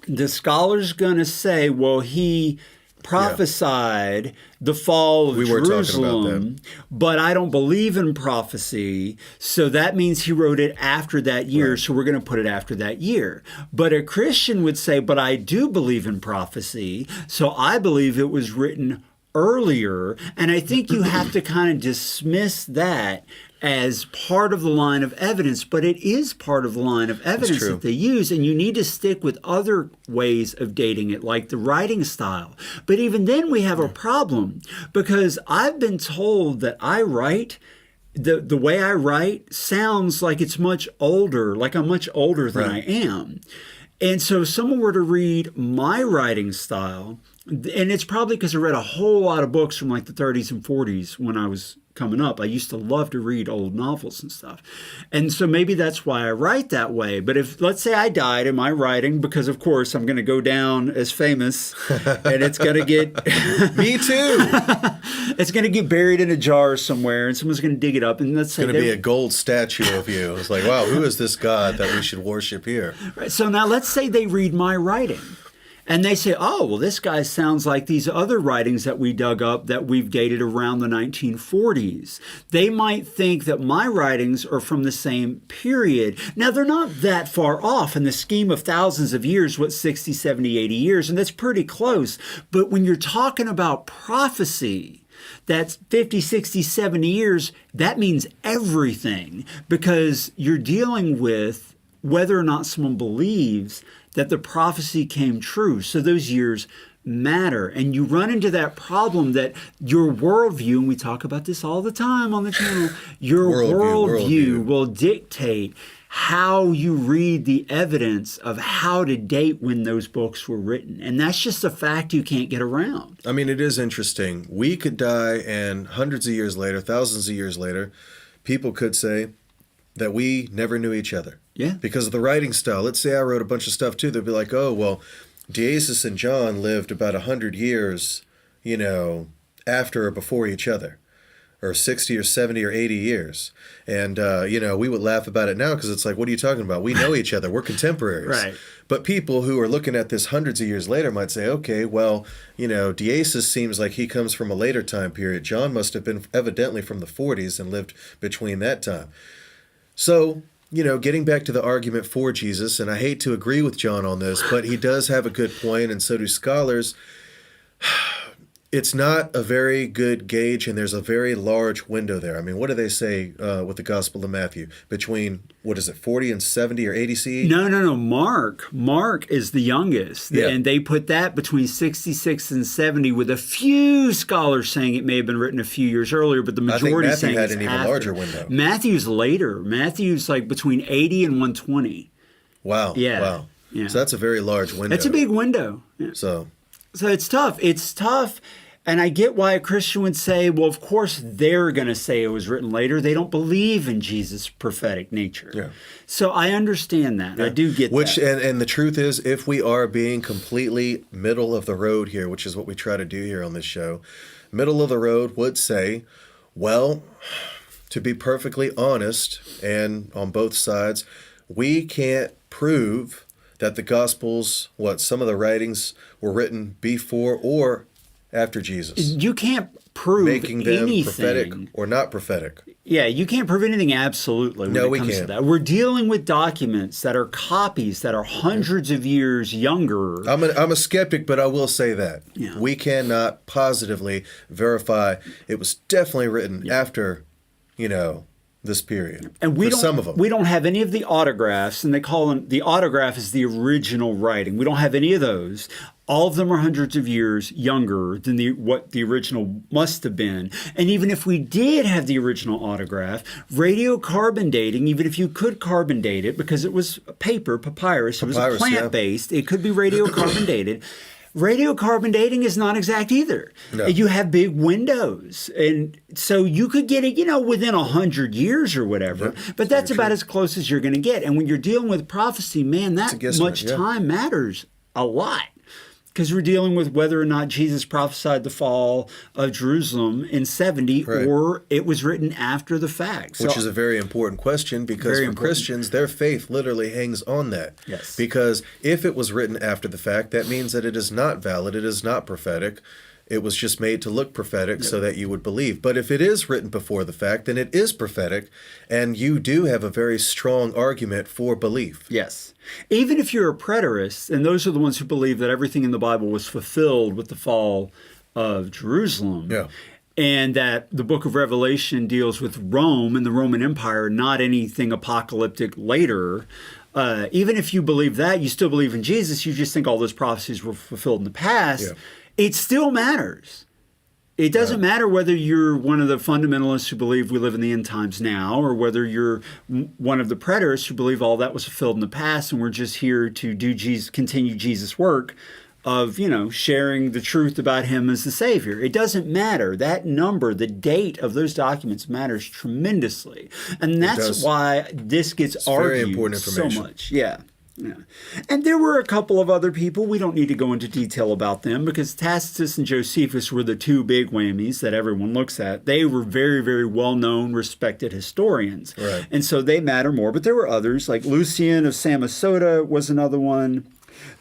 Speaker 2: the scholar's going to say, well, he prophesied the fall of Jerusalem, but I don't believe in prophecy, so that means he wrote it after that year, right. So we're going to put it after that year. But a Christian would say, but I do believe in prophecy, so I believe it was written earlier, and I think you have to kind of dismiss that as part of the line of evidence, but it is part of the line of evidence that they use, and you need to stick with other ways of dating it, like the writing style. But even then we have a problem, because I've been told that I write, the way I write sounds like it's much older, like I'm much older than I am. And so if someone were to read my writing style, and it's probably because I read a whole lot of books from like the 30s and 40s when I was coming up. I used to love to read old novels and stuff. And so maybe that's why I write that way. But if, let's say I died in my writing, because of course I'm going to go down as famous and it's going to get...
Speaker 1: Me too!
Speaker 2: It's going to get buried in a jar somewhere and someone's going to dig it up. And let's say
Speaker 1: it's going to be a gold statue of you. It's like, wow, who is this God that we should worship here?
Speaker 2: Right. So now let's say they read my writing. And they say, oh, well, this guy sounds like these other writings that we dug up that we've dated around the 1940s. They might think that my writings are from the same period. Now, they're not that far off in the scheme of thousands of years, 60, 70, 80 years, and that's pretty close. But when you're talking about prophecy, that's 50, 60, 70 years, that means everything, because you're dealing with whether or not someone believes that the prophecy came true. So those years matter. And you run into that problem that your worldview, and we talk about this all the time on the channel, your worldview will dictate how you read the evidence of how to date when those books were written. And that's just a fact you can't get around.
Speaker 1: I mean, it is interesting. We could die, and hundreds of years later, thousands of years later, people could say that we never knew each other.
Speaker 2: Yeah.
Speaker 1: Because of the writing style. Let's say I wrote a bunch of stuff too. They'd be like, oh, well, Deasis and John lived about 100 years, after or before each other, or 60 or 70 or 80 years. And, we would laugh about it now because it's like, what are you talking about? We know each other. We're contemporaries.
Speaker 2: Right.
Speaker 1: But people who are looking at this hundreds of years later might say, okay, well, Deasis seems like he comes from a later time period. John must have been evidently from the 40s and lived between that time. So, getting back to the argument for Jesus, and I hate to agree with John on this, but he does have a good point, and so do scholars. It's not a very good gauge, and there's a very large window there. I mean, what do they say with the Gospel of Matthew? Between, 40 and 70 or 80 CE?
Speaker 2: No. Mark is the youngest.
Speaker 1: Yeah.
Speaker 2: And they put that between 66 and 70, with a few scholars saying it may have been written a few years earlier, but the majority
Speaker 1: I think Matthew
Speaker 2: saying
Speaker 1: had
Speaker 2: it's
Speaker 1: an even
Speaker 2: after.
Speaker 1: larger window.
Speaker 2: Matthew's later. Matthew's like between 80 and 120.
Speaker 1: Wow.
Speaker 2: Yeah.
Speaker 1: Wow.
Speaker 2: Yeah.
Speaker 1: So that's a very large window.
Speaker 2: That's a big window. Yeah.
Speaker 1: So
Speaker 2: it's tough. It's tough. And I get why a Christian would say, well, of course they're going to say it was written later. They don't believe in Jesus' prophetic nature.
Speaker 1: Yeah.
Speaker 2: So I understand that.
Speaker 1: Yeah.
Speaker 2: I do get that.
Speaker 1: And the truth is, if we are being completely middle of the road here, which is what we try to do here on this show, middle of the road would say, well, to be perfectly honest, and on both sides, we can't prove that the Gospels, some of the writings were written before or after Jesus.
Speaker 2: You can't prove
Speaker 1: making them
Speaker 2: anything.
Speaker 1: prophetic or not prophetic.
Speaker 2: Yeah, you can't prove anything absolutely when it comes to that. We're dealing with documents that are copies that are hundreds of years younger.
Speaker 1: I'm a skeptic, but I will say that.
Speaker 2: Yeah.
Speaker 1: We cannot positively verify it was definitely written after, this period.
Speaker 2: And
Speaker 1: some of them.
Speaker 2: We don't have any of the autographs, and they call them, the autograph is the original writing. We don't have any of those. All of them are hundreds of years younger than what the original must have been. And even if we did have the original autograph, radiocarbon dating, even if you could carbon date it, because it was paper, papyrus, it was plant-based, it could be radiocarbon dated. Radiocarbon dating is not exact either.
Speaker 1: No.
Speaker 2: You have big windows. And so you could get it, within 100 years or whatever.
Speaker 1: Yep.
Speaker 2: But that's about as close as you're going to get. And when you're dealing with prophecy, man, that much time matters a lot. Because we're dealing with whether or not Jesus prophesied the fall of Jerusalem in 70, or it was written after the fact.
Speaker 1: Which is a very important question, because for Christians, their faith literally hangs on that.
Speaker 2: Yes.
Speaker 1: Because if it was written after the fact, that means that it is not valid, it is not prophetic. It was just made to look prophetic so that you would believe. But if it is written before the fact, then it is prophetic, and you do have a very strong argument for belief.
Speaker 2: Yes. Even if you're a preterist, and those are the ones who believe that everything in the Bible was fulfilled with the fall of Jerusalem, and that the book of Revelation deals with Rome and the Roman Empire, not anything apocalyptic later. Even if you believe that, you still believe in Jesus, you just think all those prophecies were fulfilled in the past.
Speaker 1: Yeah.
Speaker 2: It still matters. It doesn't matter whether you're one of the fundamentalists who believe we live in the end times now, or whether you're one of the preterists who believe all that was fulfilled in the past and we're just here to continue Jesus' work of, sharing the truth about him as the Savior. It doesn't matter. That number, the date of those documents matters tremendously. And that's why this gets argued
Speaker 1: very important
Speaker 2: so
Speaker 1: information.
Speaker 2: much. Yeah. Yeah. And there were a couple of other people. We don't need to go into detail about them because Tacitus and Josephus were the two big whammies that everyone looks at. They were very, very well-known, respected historians.
Speaker 1: Right.
Speaker 2: And so they matter more. But there were others, like Lucian of Samosata was another one.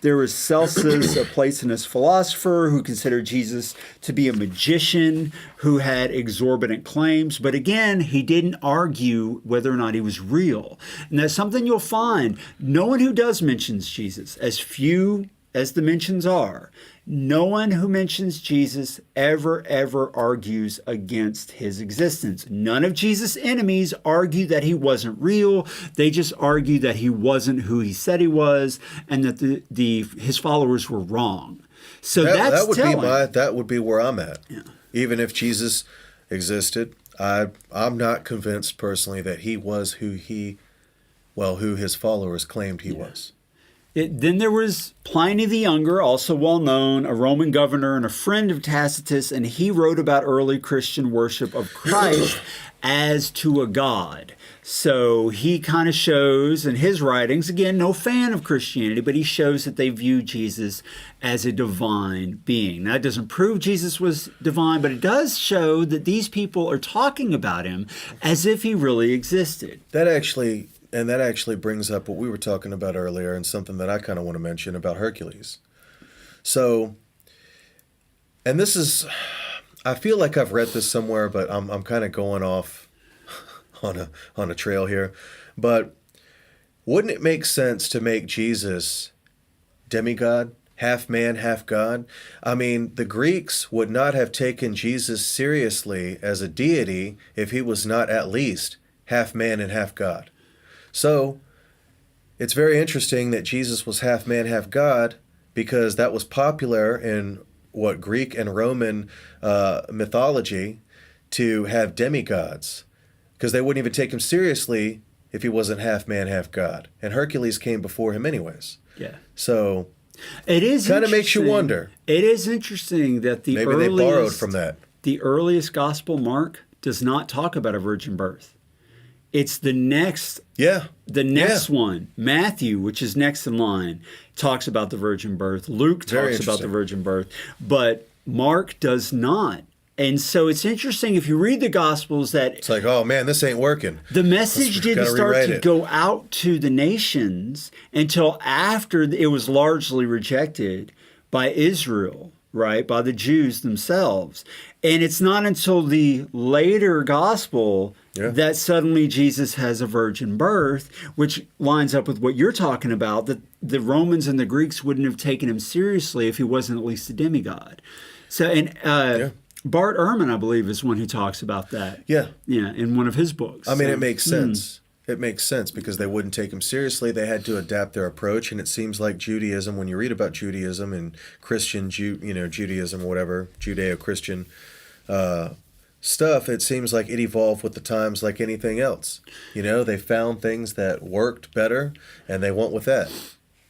Speaker 2: There was Celsus, a Platonist philosopher who considered Jesus to be a magician who had exorbitant claims. But again, he didn't argue whether or not he was real. And that's something you'll find. No one who does mentions Jesus, as few as the mentions are, no one who mentions Jesus ever argues against his existence. None of Jesus' enemies argue that he wasn't real. They just argue that he wasn't who he said he was, and that his followers were wrong. So that
Speaker 1: would be where I'm at. Yeah. Even if Jesus existed, I'm not convinced personally that he was who his followers claimed he was.
Speaker 2: Then there was Pliny the Younger, also well known, a Roman governor and a friend of Tacitus, and he wrote about early Christian worship of Christ as to a god. So he kind of shows in his writings, again, no fan of Christianity, but he shows that they view Jesus as a divine being. Now, it doesn't prove Jesus was divine, but it does show that these people are talking about him as if he really existed.
Speaker 1: That actually brings up what we were talking about earlier, and something that I kind of want to mention about Hercules. So, and this is, I feel like I've read this somewhere, but I'm kind of going off on a trail here. But wouldn't it make sense to make Jesus demigod, half man, half God? I mean, the Greeks would not have taken Jesus seriously as a deity if he was not at least half man and half God. So it's very interesting that Jesus was half man, half God, because that was popular in what Greek and Roman mythology, to have demigods, because they wouldn't even take him seriously if he wasn't half man, half God. And Hercules came before him anyways.
Speaker 2: Yeah.
Speaker 1: So
Speaker 2: it is
Speaker 1: kind of makes you wonder.
Speaker 2: It is interesting that
Speaker 1: maybe they borrowed from that.
Speaker 2: The earliest gospel, Mark, does not talk about a virgin birth. It's the next one. Matthew, which is next in line, talks about the virgin birth. Luke talks about the virgin birth, but Mark does not. And so it's interesting if you read the Gospels that
Speaker 1: it's like, oh man, this ain't working.
Speaker 2: The message didn't start to go out to the nations until after it was largely rejected by Israel, right? By the Jews themselves. And it's not until the later Gospel that suddenly Jesus has a virgin birth, which lines up with what you're talking about, that the Romans and the Greeks wouldn't have taken him seriously if he wasn't at least a demigod. So, and Bart Ehrman, I believe, is one who talks about that.
Speaker 1: Yeah.
Speaker 2: Yeah, in one of his books.
Speaker 1: I mean, it makes sense. It makes sense because they wouldn't take him seriously. They had to adapt their approach, and it seems like Judaism, when you read about Judaism and Christian, Judaism or whatever, Judeo-Christian stuff, it seems like it evolved with the times like anything else. They found things that worked better, and they went with that.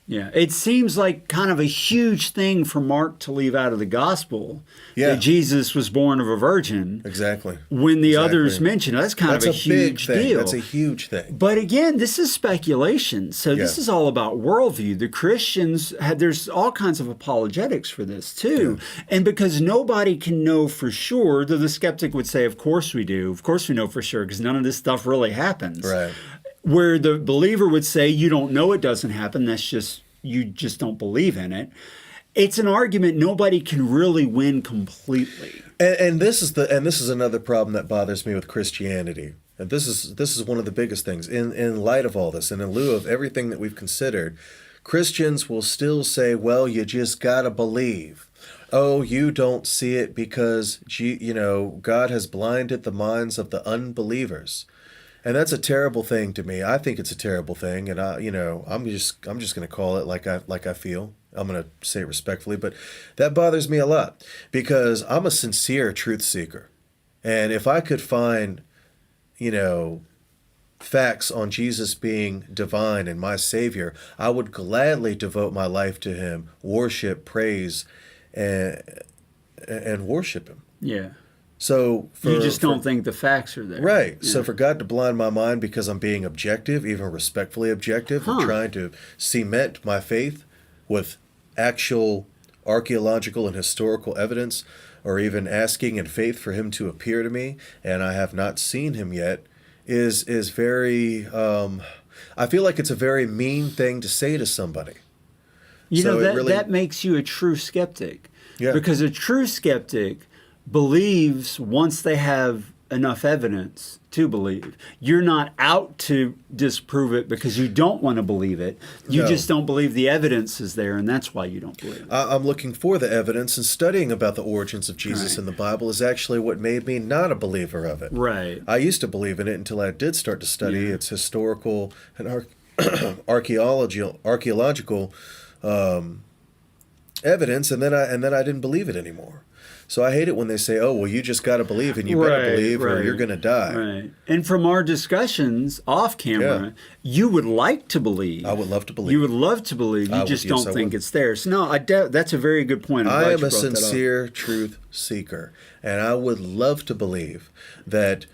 Speaker 2: Yeah, it seems like kind of a huge thing for Mark to leave out of the gospel that Jesus was born of a virgin.
Speaker 1: Exactly.
Speaker 2: When the others mention it, that's kind of a huge deal.
Speaker 1: That's a huge thing.
Speaker 2: But again, this is speculation. So this is all about worldview. The Christians there's all kinds of apologetics for this too. Yeah. And because nobody can know for sure, though the skeptic would say, of course we do. Of course we know for sure, because none of this stuff really happens.
Speaker 1: Right.
Speaker 2: Where the believer would say, you don't know it doesn't happen, you just don't believe in it. It's an argument nobody can really win completely.
Speaker 1: And this is another problem that bothers me with Christianity. And this is one of the biggest things. In light of all this, and in lieu of everything that we've considered, Christians will still say, well, you just gotta believe. Oh, you don't see it because God has blinded the minds of the unbelievers. And that's a terrible thing to me. I think it's a terrible thing, and I'm just going to call it like I feel. I'm going to say it respectfully, but that bothers me a lot because I'm a sincere truth seeker. And if I could find, facts on Jesus being divine and my Savior, I would gladly devote my life to him, worship, praise, and worship him.
Speaker 2: Yeah.
Speaker 1: So
Speaker 2: you just don't think the facts are there.
Speaker 1: Right. Yeah. So for God to blind my mind because I'm being objective, even respectfully objective, and trying to cement my faith with actual archaeological and historical evidence, or even asking in faith for him to appear to me, and I have not seen him yet, is very, I feel like it's a very mean thing to say to somebody.
Speaker 2: That makes you a true skeptic.
Speaker 1: Yeah.
Speaker 2: Because a true skeptic believes once they have enough evidence to believe. You're not out to disprove it because you don't want to believe it. You just don't believe the evidence is there, and that's why you don't believe it.
Speaker 1: I'm looking for the evidence, and studying about the origins of Jesus in the Bible is actually what made me not a believer of it.
Speaker 2: Right.
Speaker 1: I used to believe in it until I did start to study its historical and archaeological evidence, and then I didn't believe it anymore. So I hate it when they say, "Oh, well, you just got to believe, and you better believe, or you're going to die."
Speaker 2: Right. And from our discussions off camera, you would like to believe.
Speaker 1: I would love to believe.
Speaker 2: You would love to believe. You just don't think it's there. So no, that's a very good point.
Speaker 1: I am a sincere truth seeker, and I would love to believe that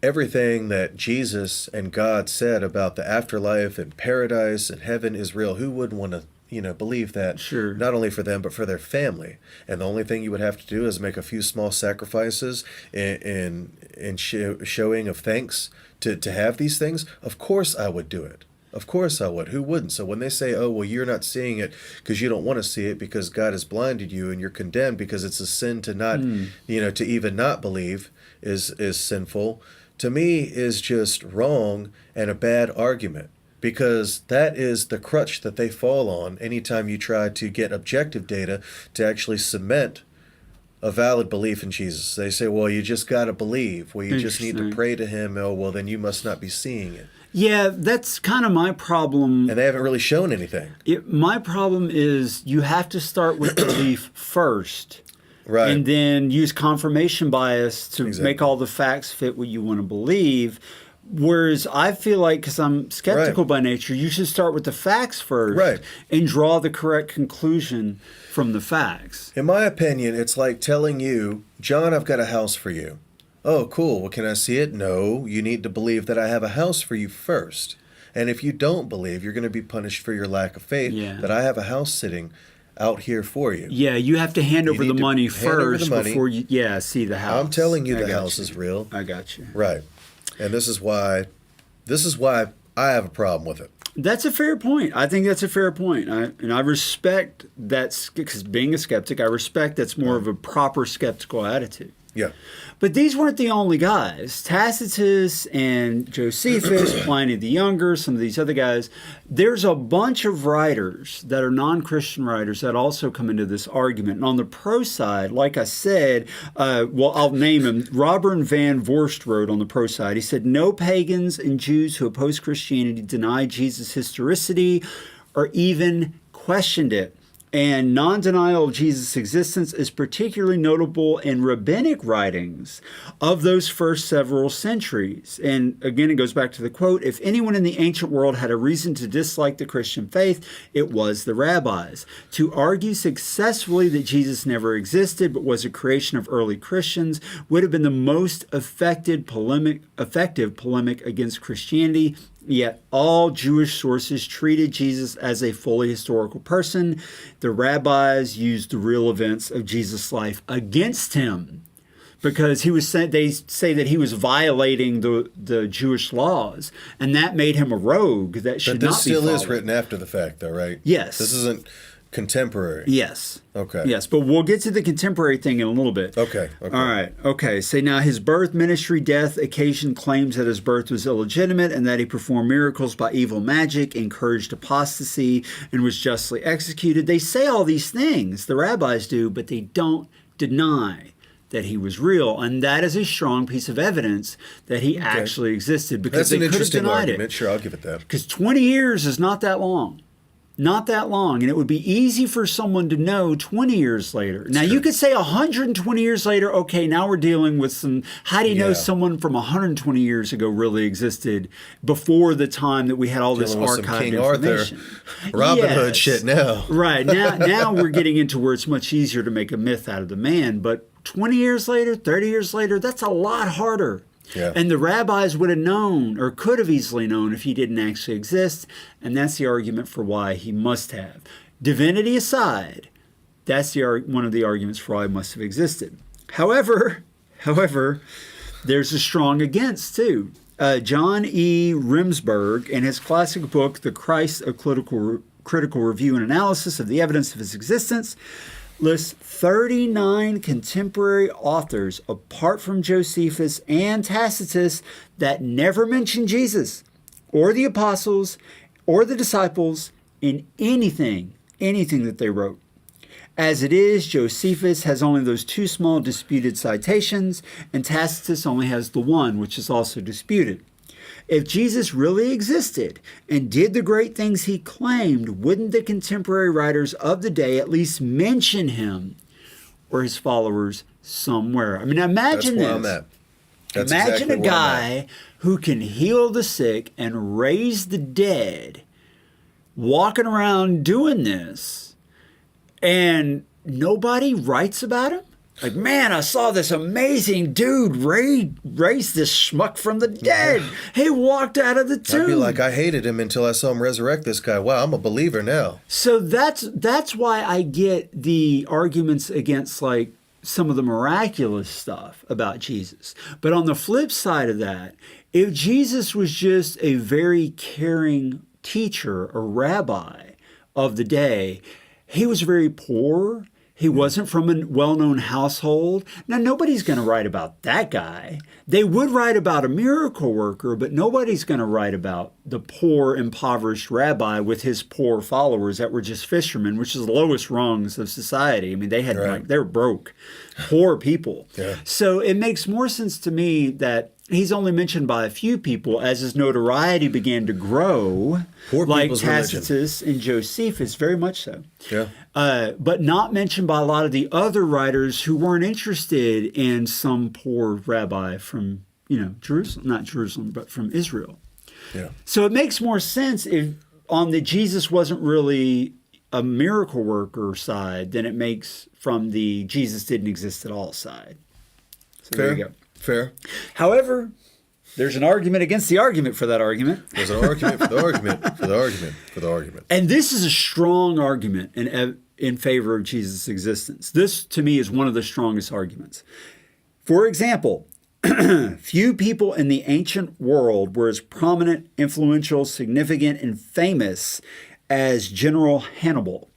Speaker 1: everything that Jesus and God said about the afterlife and paradise and heaven is real. Who wouldn't want to, believe that?
Speaker 2: Sure.
Speaker 1: Not only for them, but for their family. And the only thing you would have to do is make a few small sacrifices in showing of thanks to have these things. Of course I would do it. Of course I would. Who wouldn't? So when they say, "Oh, well, you're not seeing it because you don't want to see it because God has blinded you and you're condemned because it's a sin to not, to even not believe is sinful," to me is just wrong and a bad argument, because that is the crutch that they fall on anytime you try to get objective data to actually cement a valid belief in Jesus. They say, "Well, you just got to believe. Well, you just need to pray to him. Oh, well, then you must not be seeing it."
Speaker 2: Yeah, that's kind of my problem.
Speaker 1: And they haven't really shown anything.
Speaker 2: My problem is you have to start with belief first.
Speaker 1: Right.
Speaker 2: And then use confirmation bias to make all the facts fit what you want to believe. Whereas I feel like, because I'm skeptical by nature, you should start with the facts first and draw the correct conclusion from the facts.
Speaker 1: In my opinion, it's like telling you, "John, I've got a house for you." "Oh, cool. Well, can I see it?" "No, you need to believe that I have a house for you first. And if you don't believe, you're going to be punished for your lack of faith that I have a house sitting out here for you."
Speaker 2: Yeah, you have to hand over the money first before you see the house.
Speaker 1: I'm telling you the house is real.
Speaker 2: I got you.
Speaker 1: Right. And this is why I have a problem with it.
Speaker 2: That's a fair point. I think that's a fair point. I respect that, because being a skeptic, I respect that's more of a proper skeptical attitude.
Speaker 1: Yeah.
Speaker 2: But these weren't the only guys. Tacitus and Josephus, Pliny the Younger, some of these other guys. There's a bunch of writers that are non-Christian writers that also come into this argument. And on the pro side, like I said, I'll name him. Robert Van Voorst wrote on the pro side. He said, "No pagans and Jews who oppose Christianity deny Jesus' historicity or even questioned it. And non-denial of Jesus' existence is particularly notable in rabbinic writings of those first several centuries." And again, it goes back to the quote, "If anyone in the ancient world had a reason to dislike the Christian faith, it was the rabbis. To argue successfully that Jesus never existed but was a creation of early Christians would have been the most effective polemic against Christianity. Yet all Jewish sources treated Jesus as a fully historical person. The rabbis used the real events of Jesus' life against him because they say that he was violating the Jewish laws, and that made him a rogue that should not be followed."
Speaker 1: But this still is written after the fact, though, right?
Speaker 2: Yes.
Speaker 1: This isn't contemporary.
Speaker 2: Yes.
Speaker 1: Okay.
Speaker 2: Yes, but we'll get to the contemporary thing in a little bit.
Speaker 1: Okay.
Speaker 2: All right. Okay. So now his birth, ministry, death, occasion claims that his birth was illegitimate and that he performed miracles by evil magic, encouraged apostasy, and was justly executed. They say all these things, the rabbis do, but they don't deny that he was real, and that is a strong piece of evidence that he actually existed, because they could have denied
Speaker 1: argument. Sure, I'll give it that.
Speaker 2: Because 20 years is not that long. Not that long. And it would be easy for someone to know 20 years later. Now, you could say 120 years later, okay, now we're dealing with some, how do you know someone from 120 years ago really existed before the time that we had all this archived
Speaker 1: King
Speaker 2: information?
Speaker 1: Arthur, Robin Hood shit now.
Speaker 2: Right. Now we're getting into where it's much easier to make a myth out of the man. But 20 years later, 30 years later, that's a lot harder.
Speaker 1: Yeah.
Speaker 2: And the rabbis would have known, or could have easily known, if he didn't actually exist. And that's the argument for why he must have. Divinity aside, that's one of the arguments for why he must have existed. However, there's a strong against, too. John E. Rimsberg, in his classic book, The Christ, a Critical Review and Analysis of the Evidence of His Existence, lists 39 contemporary authors, apart from Josephus and Tacitus, that never mention Jesus or the apostles or the disciples in anything that they wrote. As it is, Josephus has only those two small disputed citations, and Tacitus only has the one, which is also disputed. If Jesus really existed and did the great things he claimed, wouldn't the contemporary writers of the day at least mention him or his followers somewhere? I mean, imagine
Speaker 1: That's where
Speaker 2: this.
Speaker 1: I'm at. That's
Speaker 2: Imagine
Speaker 1: exactly
Speaker 2: a
Speaker 1: where I'm at.
Speaker 2: guy who can heal the sick and raise the dead, walking around doing this, and nobody writes about him? Like, man, I saw this amazing dude raise this schmuck from the dead. He walked out of the tomb.
Speaker 1: I'd be like, I hated him until I saw him resurrect this guy. Wow, I'm a believer now.
Speaker 2: So that's why I get the arguments against like some of the miraculous stuff about Jesus. But on the flip side of that, if Jesus was just a very caring teacher or rabbi of the day, he was very poor. He wasn't from a well-known household. Now, nobody's going to write about that guy. They would write about a miracle worker, but nobody's going to write about the poor, impoverished rabbi with his poor followers that were just fishermen, which is the lowest rungs of society. I mean, they had they were broke, poor people.
Speaker 1: Yeah.
Speaker 2: So it makes more sense to me that he's only mentioned by a few people as his notoriety began to grow,
Speaker 1: Poor
Speaker 2: like
Speaker 1: people's
Speaker 2: Tacitus and Josephus, very much so.
Speaker 1: Yeah.
Speaker 2: But not mentioned by a lot of the other writers who weren't interested in some poor rabbi from, Jerusalem, not Jerusalem, but from Israel.
Speaker 1: Yeah.
Speaker 2: So it makes more sense if on the Jesus wasn't really a miracle worker side than it makes from the Jesus didn't exist at all side. So
Speaker 1: Fair.
Speaker 2: there you go.
Speaker 1: Fair.
Speaker 2: However, there's an argument against the argument for that argument.
Speaker 1: There's an argument for the argument for the argument for the argument.
Speaker 2: And this is a strong argument in favor of Jesus' existence. This, to me, is one of the strongest arguments. For example, few people in the ancient world were as prominent, influential, significant, and famous as General Hannibal.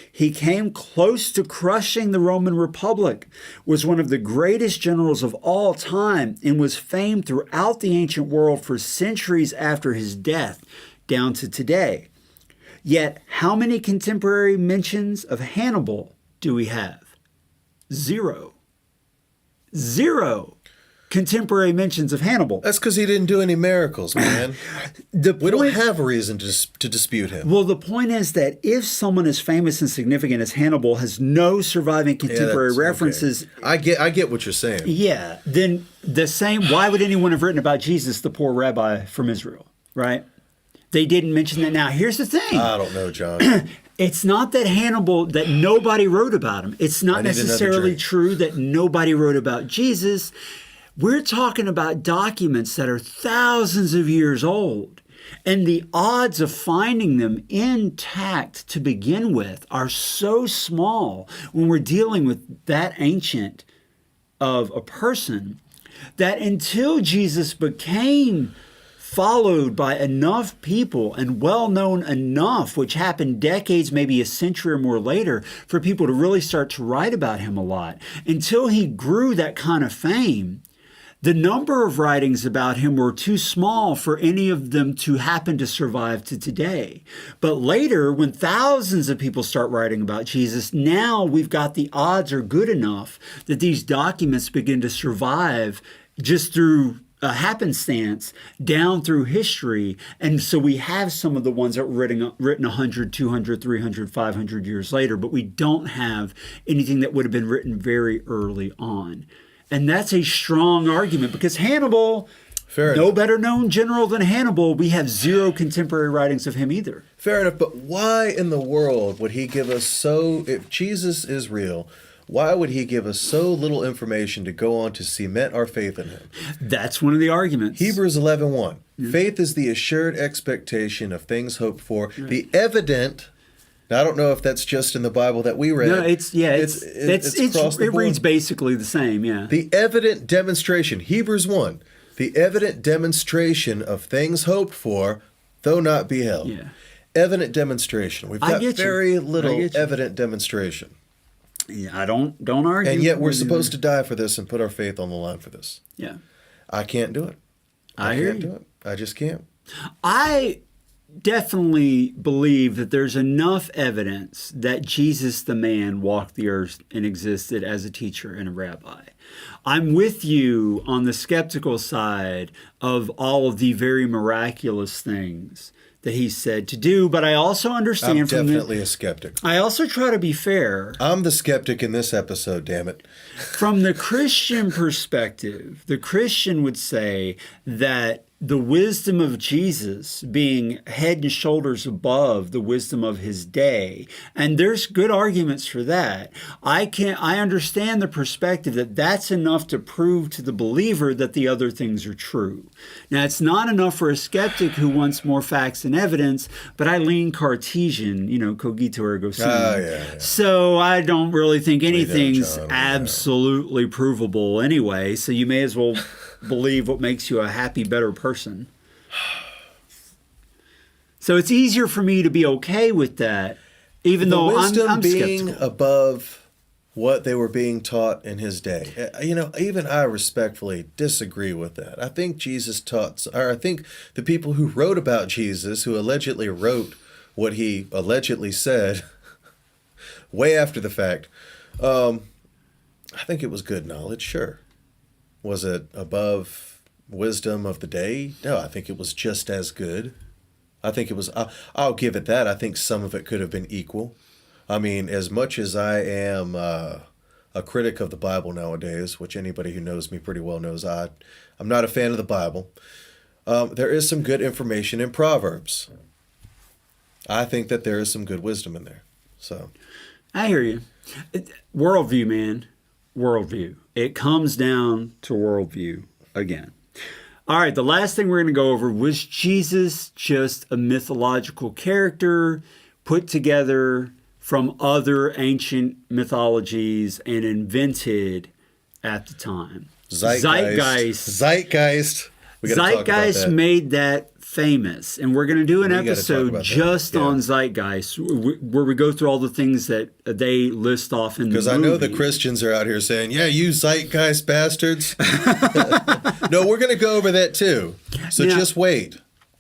Speaker 2: He came close to crushing the Roman Republic, was one of the greatest generals of all time, and was famed throughout the ancient world for centuries after his death, down to today. Yet, how many contemporary mentions of Hannibal do we have? Zero. Zero contemporary mentions of Hannibal.
Speaker 1: That's because he didn't do any miracles, man. We don't have a reason to dispute him.
Speaker 2: Well, the point is that if someone as famous and significant as Hannibal has no surviving contemporary references,
Speaker 1: okay. I get what you're saying.
Speaker 2: Yeah, then why would anyone have written about Jesus, the poor rabbi from Israel, right? They didn't mention that. Now, here's the thing.
Speaker 1: I don't know, John.
Speaker 2: It's not that that nobody wrote about him. It's not necessarily true that nobody wrote about Jesus. We're talking about documents that are thousands of years old, and the odds of finding them intact to begin with are so small when we're dealing with that ancient of a person that until Jesus became followed by enough people and well-known enough, which happened decades, maybe a century or more later, for people to really start to write about him a lot, until he grew that kind of fame, the number of writings about him were too small for any of them to happen to survive to today. But later, when thousands of people start writing about Jesus, now we've got the odds are good enough that these documents begin to survive just through a happenstance down through history. And so we have some of the ones that were written 100, 200, 300, 500 years later, but we don't have anything that would have been written very early on. And that's a strong argument because Hannibal, no better known general than Hannibal, we have zero contemporary writings of him either.
Speaker 1: Fair enough, but why in the world would he give us if Jesus is real, why would he give us so little information to go on to cement our faith in him?
Speaker 2: That's one of the arguments.
Speaker 1: Hebrews 11:1. Faith is the assured expectation of things hoped for, the evident. Now, I don't know if that's just in the Bible that we read.
Speaker 2: No, it reads basically the same, yeah.
Speaker 1: The evident demonstration, Hebrews 1, the evident demonstration of things hoped for, though not beheld.
Speaker 2: Yeah.
Speaker 1: Evident demonstration. We've got very little evident demonstration.
Speaker 2: Yeah, I don't argue.
Speaker 1: And yet we're supposed to die for this and put our faith on the line for this.
Speaker 2: Yeah.
Speaker 1: I can't do it.
Speaker 2: I hear
Speaker 1: can't
Speaker 2: you.
Speaker 1: do it. I just can't.
Speaker 2: definitely believe that there's enough evidence that Jesus the man walked the earth and existed as a teacher and a rabbi. I'm with you on the skeptical side of all of the very miraculous things that he's said to do, but I also understand
Speaker 1: I'm definitely a skeptic.
Speaker 2: I also try to be fair.
Speaker 1: I'm the skeptic in this episode, damn it.
Speaker 2: From the Christian perspective, the Christian would say that the wisdom of Jesus being head and shoulders above the wisdom of his day, and there's good arguments for that. I understand the perspective that that's enough to prove to the believer that the other things are true. Now, it's not enough for a skeptic who wants more facts and evidence, but I lean Cartesian, cogito ergo sum.
Speaker 1: Yeah.
Speaker 2: So I don't really think
Speaker 1: Way down,
Speaker 2: anything's
Speaker 1: John.
Speaker 2: absolutely provable anyway, so you may as well believe what makes you a happy, better person. So it's easier for me to be okay with that, even
Speaker 1: The
Speaker 2: though
Speaker 1: wisdom
Speaker 2: I'm
Speaker 1: being
Speaker 2: skeptical.
Speaker 1: above what they were being taught in his day. Even I respectfully disagree with that. I think I think the people who wrote about Jesus, who allegedly wrote what he allegedly said way after the fact, I think it was good knowledge, sure. Was it above wisdom of the day? No, I think it was just as good. I think it was, I'll give it that. I think some of it could have been equal. I mean, as much as I am a critic of the Bible nowadays, which anybody who knows me pretty well knows I'm not a fan of the Bible, there is some good information in Proverbs. I think that there is some good wisdom in there. So
Speaker 2: I hear you. Worldview, man. Worldview. It comes down to worldview again. All right, the last thing we're going to go over, was Jesus just a mythological character put together from other ancient mythologies and invented at the time?
Speaker 1: Zeitgeist. We gotta talk about
Speaker 2: Zeitgeist
Speaker 1: that.
Speaker 2: made that famous, and we're going to do an
Speaker 1: We gotta talk
Speaker 2: episode
Speaker 1: about that.
Speaker 2: just
Speaker 1: Yeah.
Speaker 2: on Zeitgeist, where we go through all the things that they list off in the movie.
Speaker 1: Because I know the Christians are out here saying, yeah, you zeitgeist bastards. No, we're going to go over that too. So
Speaker 2: Now-
Speaker 1: just wait.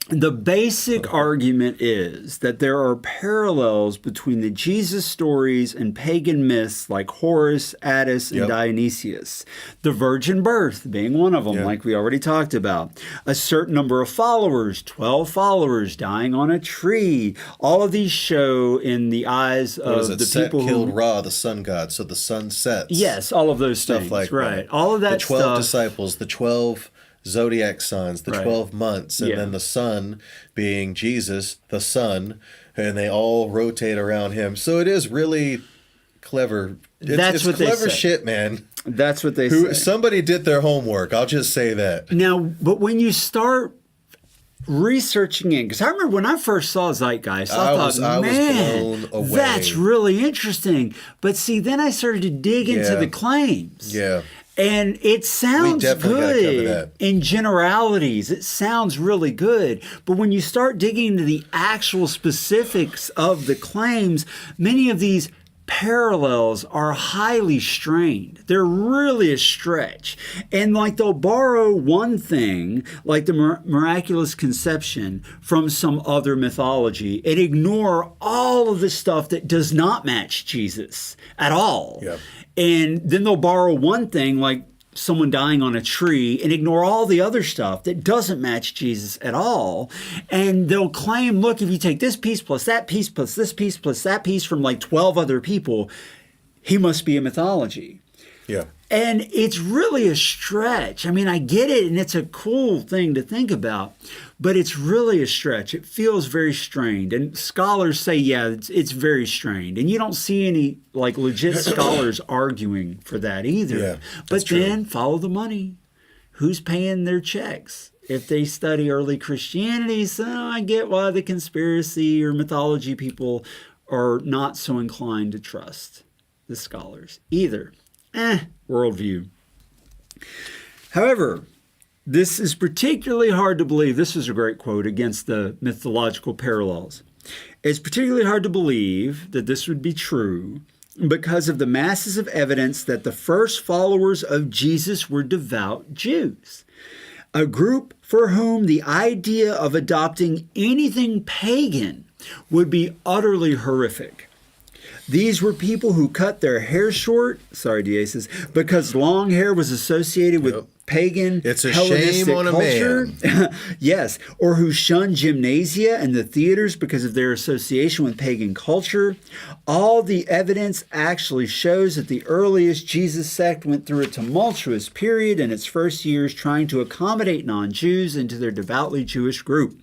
Speaker 2: The basic argument is that there are parallels between the Jesus stories and pagan myths like Horus, Attis, and
Speaker 1: Yep.
Speaker 2: Dionysius. The virgin birth being one of them,
Speaker 1: Yeah.
Speaker 2: like we already talked about. A certain number of followers, 12 followers dying on a tree. All of these show in the eyes
Speaker 1: What is
Speaker 2: of
Speaker 1: it?
Speaker 2: the
Speaker 1: Set
Speaker 2: people
Speaker 1: killed
Speaker 2: who...
Speaker 1: Ra, the sun god, so the sun sets.
Speaker 2: Yes, all of those
Speaker 1: Stuff
Speaker 2: things,
Speaker 1: like
Speaker 2: right.
Speaker 1: that.
Speaker 2: All of that
Speaker 1: the 12
Speaker 2: stuff.
Speaker 1: disciples, the 12 zodiac signs, the
Speaker 2: Right.
Speaker 1: 12 months, and
Speaker 2: Yeah.
Speaker 1: then the sun being Jesus, the sun, and they all rotate around him. So it is really clever.
Speaker 2: That's what they
Speaker 1: clever
Speaker 2: say.
Speaker 1: shit, man.
Speaker 2: That's what they say.
Speaker 1: Somebody did their homework. I'll just say that.
Speaker 2: Now, but when you start researching it, because I remember when I first saw Zeitgeist, I thought,
Speaker 1: I was
Speaker 2: man,
Speaker 1: blown away.
Speaker 2: that's really interesting. But see, then I started to dig into
Speaker 1: Yeah.
Speaker 2: the claims.
Speaker 1: Yeah.
Speaker 2: And it sounds
Speaker 1: definitely gotta cover
Speaker 2: good
Speaker 1: that.
Speaker 2: in generalities. It sounds really good. But when you start digging into the actual specifics of the claims, many of these parallels are highly strained. They're really a stretch. And like they'll borrow one thing, like the miraculous conception, from some other mythology and ignore all of the stuff that does not match Jesus at all.
Speaker 1: Yeah.
Speaker 2: And then they'll borrow one thing, like someone dying on a tree, and ignore all the other stuff that doesn't match Jesus at all. And they'll claim, look, if you take this piece plus that piece plus this piece plus that piece from like 12 other people, he must be a mythology.
Speaker 1: Yeah.
Speaker 2: And it's really a stretch. I mean, I get it, and it's a cool thing to think about, but it's really a stretch. It feels very strained. And scholars say, yeah, it's very strained. And you don't see any like legit scholars arguing for that either.
Speaker 1: Yeah,
Speaker 2: but
Speaker 1: that's true.
Speaker 2: then follow the money. Who's paying their checks? If they study early Christianity, so I get why the conspiracy or mythology people are not so inclined to trust the scholars either. Worldview. However, this is particularly hard to believe. This is a great quote against the mythological parallels. It's particularly hard to believe that this would be true because of the masses of evidence that the first followers of Jesus were devout Jews. a group for whom the idea of adopting anything pagan would be utterly horrific. These were people who cut their hair short, sorry, Diasis, because long hair was associated with pagan
Speaker 1: It's a
Speaker 2: Hellenistic
Speaker 1: shame on a
Speaker 2: culture.
Speaker 1: man.
Speaker 2: Yes, or who shunned gymnasia and the theaters because of their association with pagan culture. All the evidence actually shows that the earliest Jesus sect went through a tumultuous period in its first years trying to accommodate non-Jews into their devoutly Jewish group.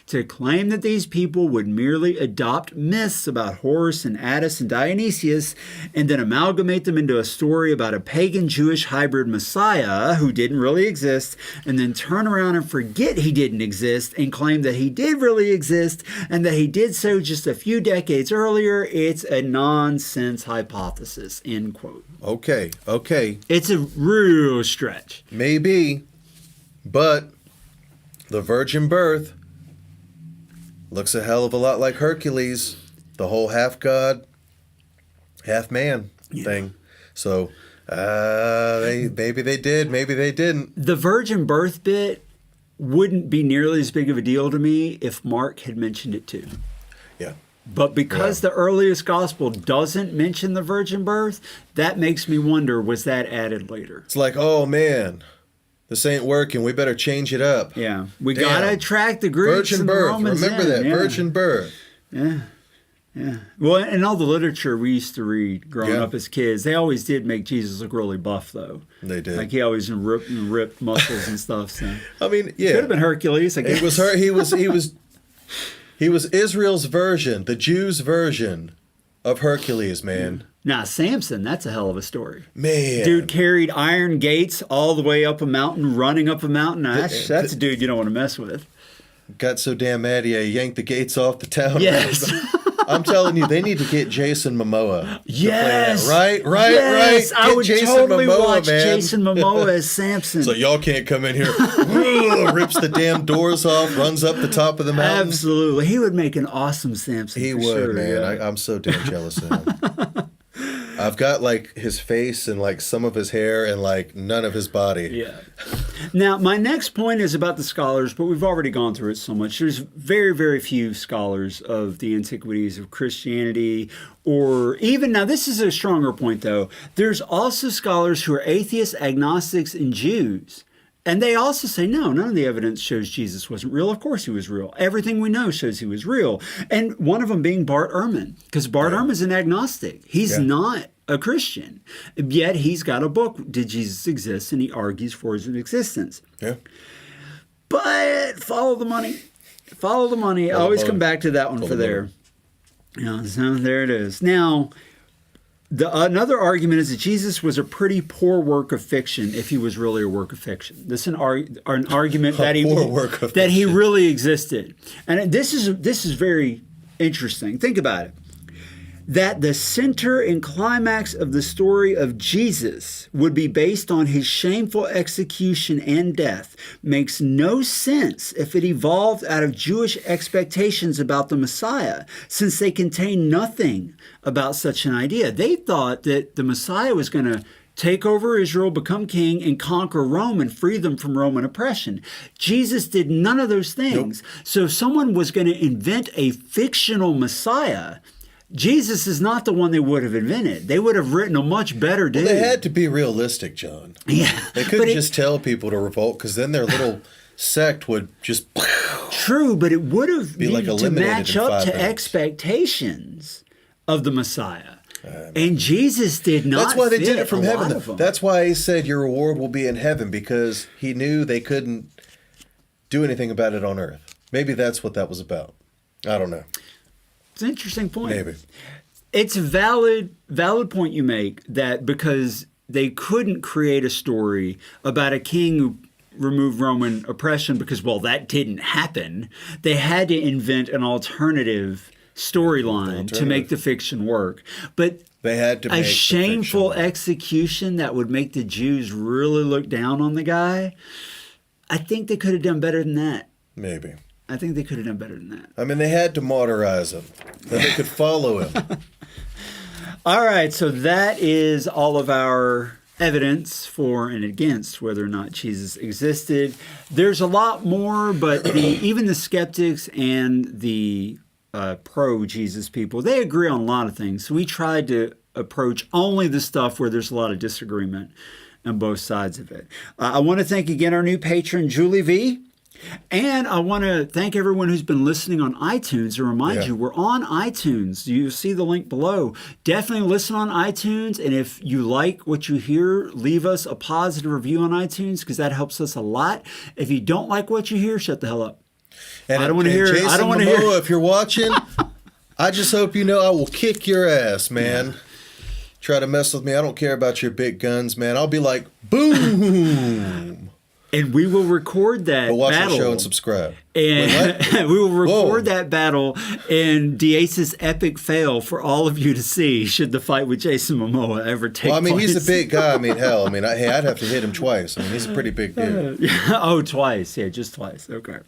Speaker 2: To claim that these people would merely adopt myths about Horus and Attis and Dionysius and then amalgamate them into a story about a pagan Jewish hybrid Messiah who didn't really exist, and then turn around and forget he didn't exist and claim that he did really exist and that he did so just a few decades earlier, it's a nonsense hypothesis, end quote.
Speaker 1: Okay.
Speaker 2: It's a real stretch.
Speaker 1: Maybe, but the virgin birth looks a hell of a lot like Hercules, the whole half god, half man thing. So maybe they did, maybe they didn't.
Speaker 2: The virgin birth bit wouldn't be nearly as big of a deal to me if Mark had mentioned it too.
Speaker 1: Yeah.
Speaker 2: But because the earliest gospel doesn't mention the virgin birth, that makes me wonder, was that added later?
Speaker 1: It's like, oh man, this ain't working. We better change it up.
Speaker 2: Yeah. We
Speaker 1: Damn.
Speaker 2: got to attract the Greeks
Speaker 1: Virgin
Speaker 2: and the
Speaker 1: birth.
Speaker 2: Romans
Speaker 1: Remember
Speaker 2: in.
Speaker 1: that.
Speaker 2: Yeah.
Speaker 1: Virgin birth.
Speaker 2: Yeah. Yeah. Well, and all the literature we used to read growing up as kids, they always did make Jesus look really buff, though.
Speaker 1: They did.
Speaker 2: Like he always ripped muscles and stuff. So.
Speaker 1: I mean, yeah.
Speaker 2: Could have been Hercules, I guess.
Speaker 1: It was her. He was Israel's version, the Jews' version of Hercules, man.
Speaker 2: Now, Samson, that's a hell of a story.
Speaker 1: Man.
Speaker 2: Dude carried iron gates all the way up a mountain, running up a mountain. Now, that's a dude you don't want to mess with.
Speaker 1: Got so damn mad he yanked the gates off the town.
Speaker 2: Yes.
Speaker 1: I'm telling you, they need to get Jason Momoa.
Speaker 2: Yes.
Speaker 1: Right.
Speaker 2: Yes. I
Speaker 1: Get
Speaker 2: would
Speaker 1: Jason
Speaker 2: totally
Speaker 1: Momoa,
Speaker 2: watch
Speaker 1: man.
Speaker 2: Jason Momoa as Samson.
Speaker 1: So y'all can't come in here. Rips the damn doors off, runs up the top of the mountain.
Speaker 2: Absolutely. He would make an awesome Samson.
Speaker 1: He
Speaker 2: for
Speaker 1: would,
Speaker 2: sure,
Speaker 1: man.
Speaker 2: yeah.
Speaker 1: I'm so damn jealous of him. I've got like his face and like some of his hair and like none of his body.
Speaker 2: Yeah. Now, my next point is about the scholars, but we've already gone through it so much. There's very, very few scholars of the antiquities of Christianity, or even, now this is a stronger point though, there's also scholars who are atheists, agnostics, and Jews. And they also say, no, none of the evidence shows Jesus wasn't real. Of course he was real. Everything we know shows he was real. And one of them being Bart Ehrman, because Bart Ehrman's an agnostic. He's not a Christian. Yet he's got a book, Did Jesus Exist? And he argues for his existence.
Speaker 1: Yeah.
Speaker 2: But follow the money. Follow the money. I always come back to that one for there. So there it is. Now, another argument is that Jesus was a pretty poor work of fiction if he was really a work of fiction. This is an argument that he really existed. And this is very interesting. Think about it. That the center and climax of the story of Jesus would be based on his shameful execution and death makes no sense if it evolved out of Jewish expectations about the Messiah, since they contain nothing about such an idea. They thought that the Messiah was going to take over Israel, become king, and conquer Rome and free them from Roman oppression. Jesus did none of those things. Nope. So if someone was going to invent a fictional Messiah, Jesus is not the one they would have invented. They would have written a much better dude.
Speaker 1: Well, they had to be realistic, John.
Speaker 2: Yeah.
Speaker 1: They couldn't just tell people to revolt, because then their little sect would just...
Speaker 2: True, but it would have needed
Speaker 1: like
Speaker 2: to match up to
Speaker 1: minutes.
Speaker 2: Expectations of the Messiah. And Jesus did not.
Speaker 1: That's why they did it from
Speaker 2: fit a
Speaker 1: heaven.
Speaker 2: lot of them.
Speaker 1: That's why he said your reward will be in heaven, because he knew they couldn't do anything about it on earth. Maybe that's what that was about. I don't know.
Speaker 2: It's an interesting point.
Speaker 1: Maybe.
Speaker 2: It's a valid point you make, that because they couldn't create a story about a king who removed Roman oppression because, well, that didn't happen. They had to invent an alternative storyline to make the fiction work. But
Speaker 1: they had to make
Speaker 2: a shameful execution that would make the Jews really look down on the guy. I think they could have done better than that.
Speaker 1: Maybe.
Speaker 2: I think they could have done better than that.
Speaker 1: I mean, they had to martyrize him. Then they could follow him.
Speaker 2: All right, so that is all of our evidence for and against whether or not Jesus existed. There's a lot more, but even the skeptics and the pro-Jesus people, they agree on a lot of things. So we tried to approach only the stuff where there's a lot of disagreement on both sides of it. I want to thank again our new patron, Julie V. And I want to thank everyone who's been listening on iTunes and remind you, we're on iTunes. You'll see the link below. Definitely listen on iTunes. And if you like what you hear, leave us a positive review on iTunes because that helps us a lot. If you don't like what you hear, shut the hell up.
Speaker 1: And
Speaker 2: I don't want to hear it.
Speaker 1: Jason
Speaker 2: I don't want to hear
Speaker 1: Momoa, if you're watching, I just hope you know I will kick your ass, man. Yeah. Try to mess with me. I don't care about your big guns, man. I'll be like, boom.
Speaker 2: And we will record that
Speaker 1: watch
Speaker 2: battle.
Speaker 1: Watch the show and subscribe.
Speaker 2: And we will record that battle in Diaz's epic fail for all of you to see should the fight with Jason Momoa ever take place.
Speaker 1: He's a big guy. Hell, I'd have to hit him twice. He's a pretty big dude.
Speaker 2: Oh, twice. Yeah, just twice. Okay.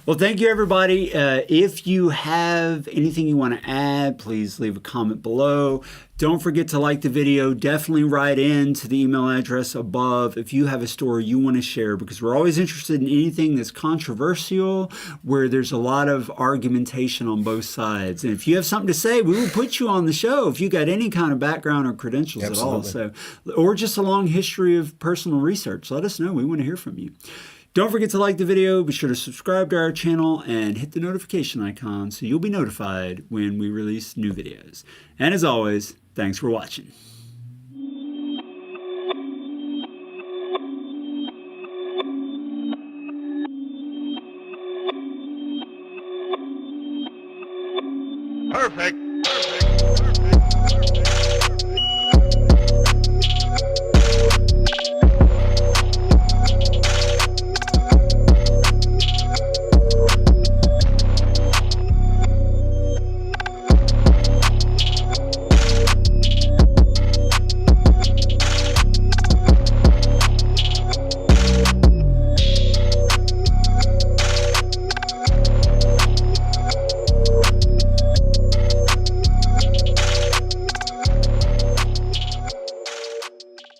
Speaker 2: Well, thank you, everybody. If you have anything you want to add, please leave a comment below. Don't forget to like the video. Definitely write in to the email address above if you have a story you want to share, because we're always interested in anything that's controversial, where there's a lot of argumentation on both sides. And if you have something to say, we will put you on the show if you got any kind of background or credentials at all. So, or just a long history of personal research. Let us know. We want to hear from you. Don't forget to like the video. Be sure to subscribe to our channel and hit the notification icon so you'll be notified when we release new videos. And as always, thanks for watching.